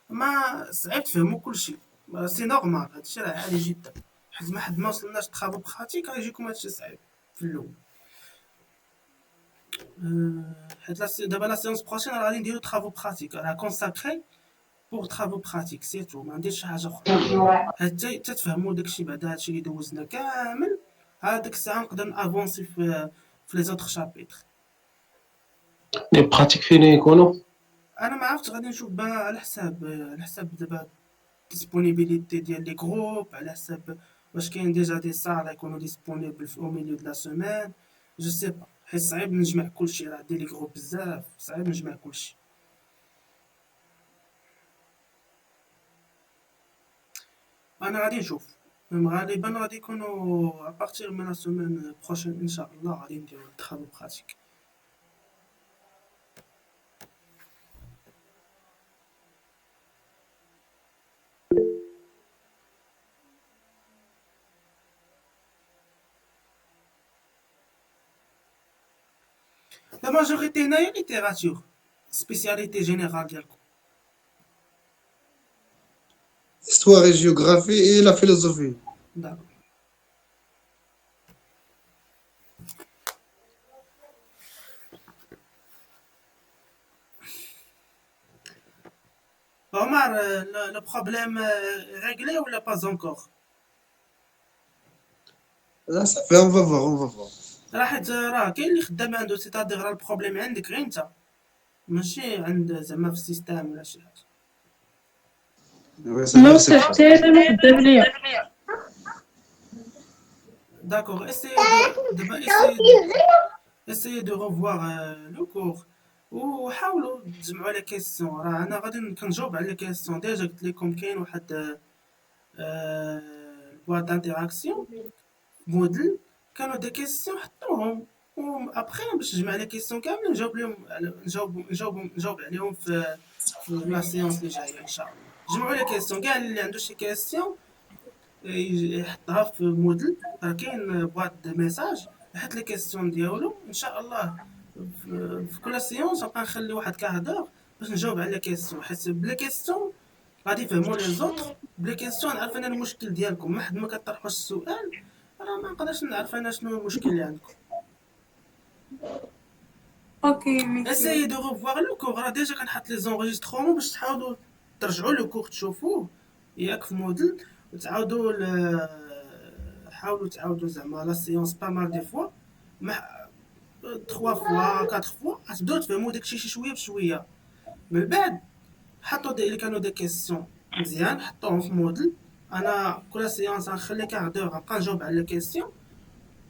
ما صعيب تفهموا كلشي، سي نورمال، هادشي راه عادي جدا، حيت ما وصلناش ترافو براتيك غيجيكم هادشي صعيب في الاول. حيت دابا لا سيونس بروشين راه غادي نديرو ترافو براتيك، راه كونساكري بور ترافو براتيك سيرتو، ما نديرش شي حاجه اخرى حتى تفهموا داكشي. بعدا هادشي اللي دوزنا كامل هاديك الساعه نقدر نافونسي في لي زوطخ شابيتر. لي براتيك فين يكونوا؟ انا ما عرفتش، غادي نشوف بها على حساب دابا ديسپونيبيليتي ديال لي جروب، على حساب واش كاين ديجا دي صال يكونوا ديسپونيبل في او ميليو دو لا سيمين، جو سي با، حيت صعيب نجمع كلشي، راه عندي لي جروب بزاف، صعيب نجمع كلشي. انا غادي نشوف. غالبا غادي يكونوا ابارتيغ من لا سومين بروشين ان شاء الله غادي نديرو التخرج براتيك. لا ماجوريتي هنايا ليتيراتور سبيسياليتي جينيرال ديالكم. Histoire et géographie et la philosophie. داكور. عمر لو بروبليم ريغلي ولا با انكور؟ Là, ça fait, on va voir, on va voir. راه حيت راه كاين اللي خدام عنده سيتادير راه البروبليم عندك غير انت ماشي عند زعما في السيستم ولا شي حاجه. Ouais, ça veut Non, dire c'est c'est pas. حتى قدام ليا. داكور دابا essayez de revoir le cours وحاولوا تجمعوا لي كيسيون. راه انا غادي كنجاوب على لي كيسيون ديجا قلت لكم كاين واحد البواط دانتيراكسيون موديل كانوا دي كيسيون حطوهم و ابخي باش نجمع لي كيسيون كاملين نجاوب لهم نجاوب عليهم في لا سيونس اللي جايه ان شاء الله. جمعوا لي كيسيون كاع اللي عنده شي كيسيون يحطها في موديل. راه كاين بواط دو ميساج يحط لي كيسيون ديالو ان شاء الله. في كل سيونس غنبقى نخلي واحد كاردور باش نجاوب على لي كيسيون حيت بلا كيسيون غادي يفهموا لي زوطخ. بلا كيسيون نعرف انا المشكل ديالكم ما حد ما كطرحوش السؤال راه ما نقدرش نعرف انا شنو المشكل اللي عندكم. Ok, merci. essayez de revoir le cours. راه ديجا كنحط لي زونغيسترومون باش تحاولوا ترجعوا لو كور تشوفوه ياك في موديل وتعاودوا حاولوا تعاودوا زعما لا سيونس با مال دي فوا 3 فوا 4 فوا غتبداو تفهموا داكشي شي شويه بشويه. من بعد حطوا اللي كانوا دي كيسيون مزيان حطوهم في موديل. انا كل سيونس غنخلي كاردور غنبقى نجاوب على لي كيسيون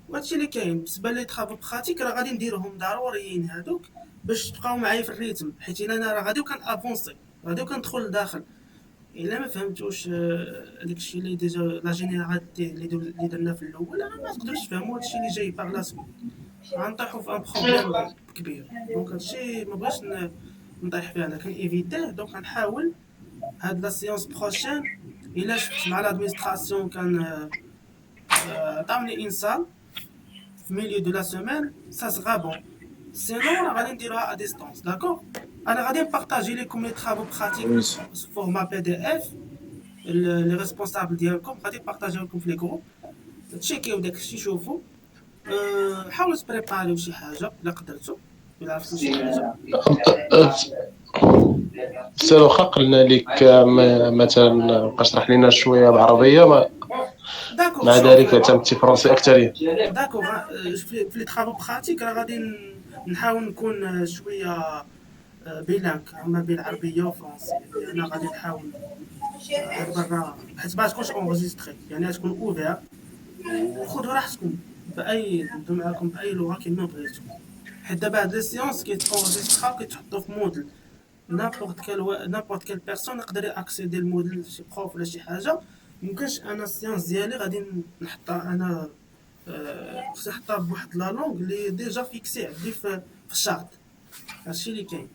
وهادشي اللي كاين. بالنسبه لي طرافو براتيك راه غادي نديرهم ضروريين هادوك باش تبقاو معايا في الريتم حيت انا راه غادي كنافونسي غادي كندخل لداخل. الا ما فهمتوش داكشي اللي ديجا لا جينيراليتي اللي درنا في الاول راه ما تقدروش تفهموا هادشي اللي جاي باغ لا سويت. غنطيحوا في ان بروبليم كبير. دونك هادشي ما بغيتش نطيح فيه انا كنيفيتيه. دونك غنحاول هاد لا سيونس بروشين الا شفت مع لادمينستراسيون كان عطاوني انسان في ميليو دو لا سيمين سا سغا بون. سينون راه غادي نديروها ا ديستونس. داكور انا غادي نبارطاجي لكم لي طرافو براتيك Oui. سو فورما بي دي اف. لي ريسبونسابل ديالكم غادي نبارطاجيو لكم في لي جروب تشيكيو داكشي شوفوا. حاولوا تبريباريو شي حاجه الا قدرتو الا عرفتو شي حاجه. سير واخا قلنا لك مثلا بقى اشرح لنا شويه بالعربيه داكور مع شوف ذلك تمتي فرونسي اكثر. داكور في لي طرافو براتيك راه غادي نحاول نكون شويه بيلانك ما بين العربيه والفرنسيه. انا غادي نحاول هاد برا حيت ما تكونش اونغيستري يعني تكون اوفير وخذوا راحتكم باي ندوي معاكم باي لغه كيما بغيتو. حيت دابا هاد لي سيونس كيتونغيسترا وكيتحطوا في موديل نابورت كيل بيرسون يقدر ياكسيدي الموديل شي بروف ولا شي حاجه. ممكنش انا السيونس ديالي غادي نحطها انا خصني نحطها بواحد لا لونغ اللي ديجا فيكسي عندي في الشارت. هادشي اللي كاين.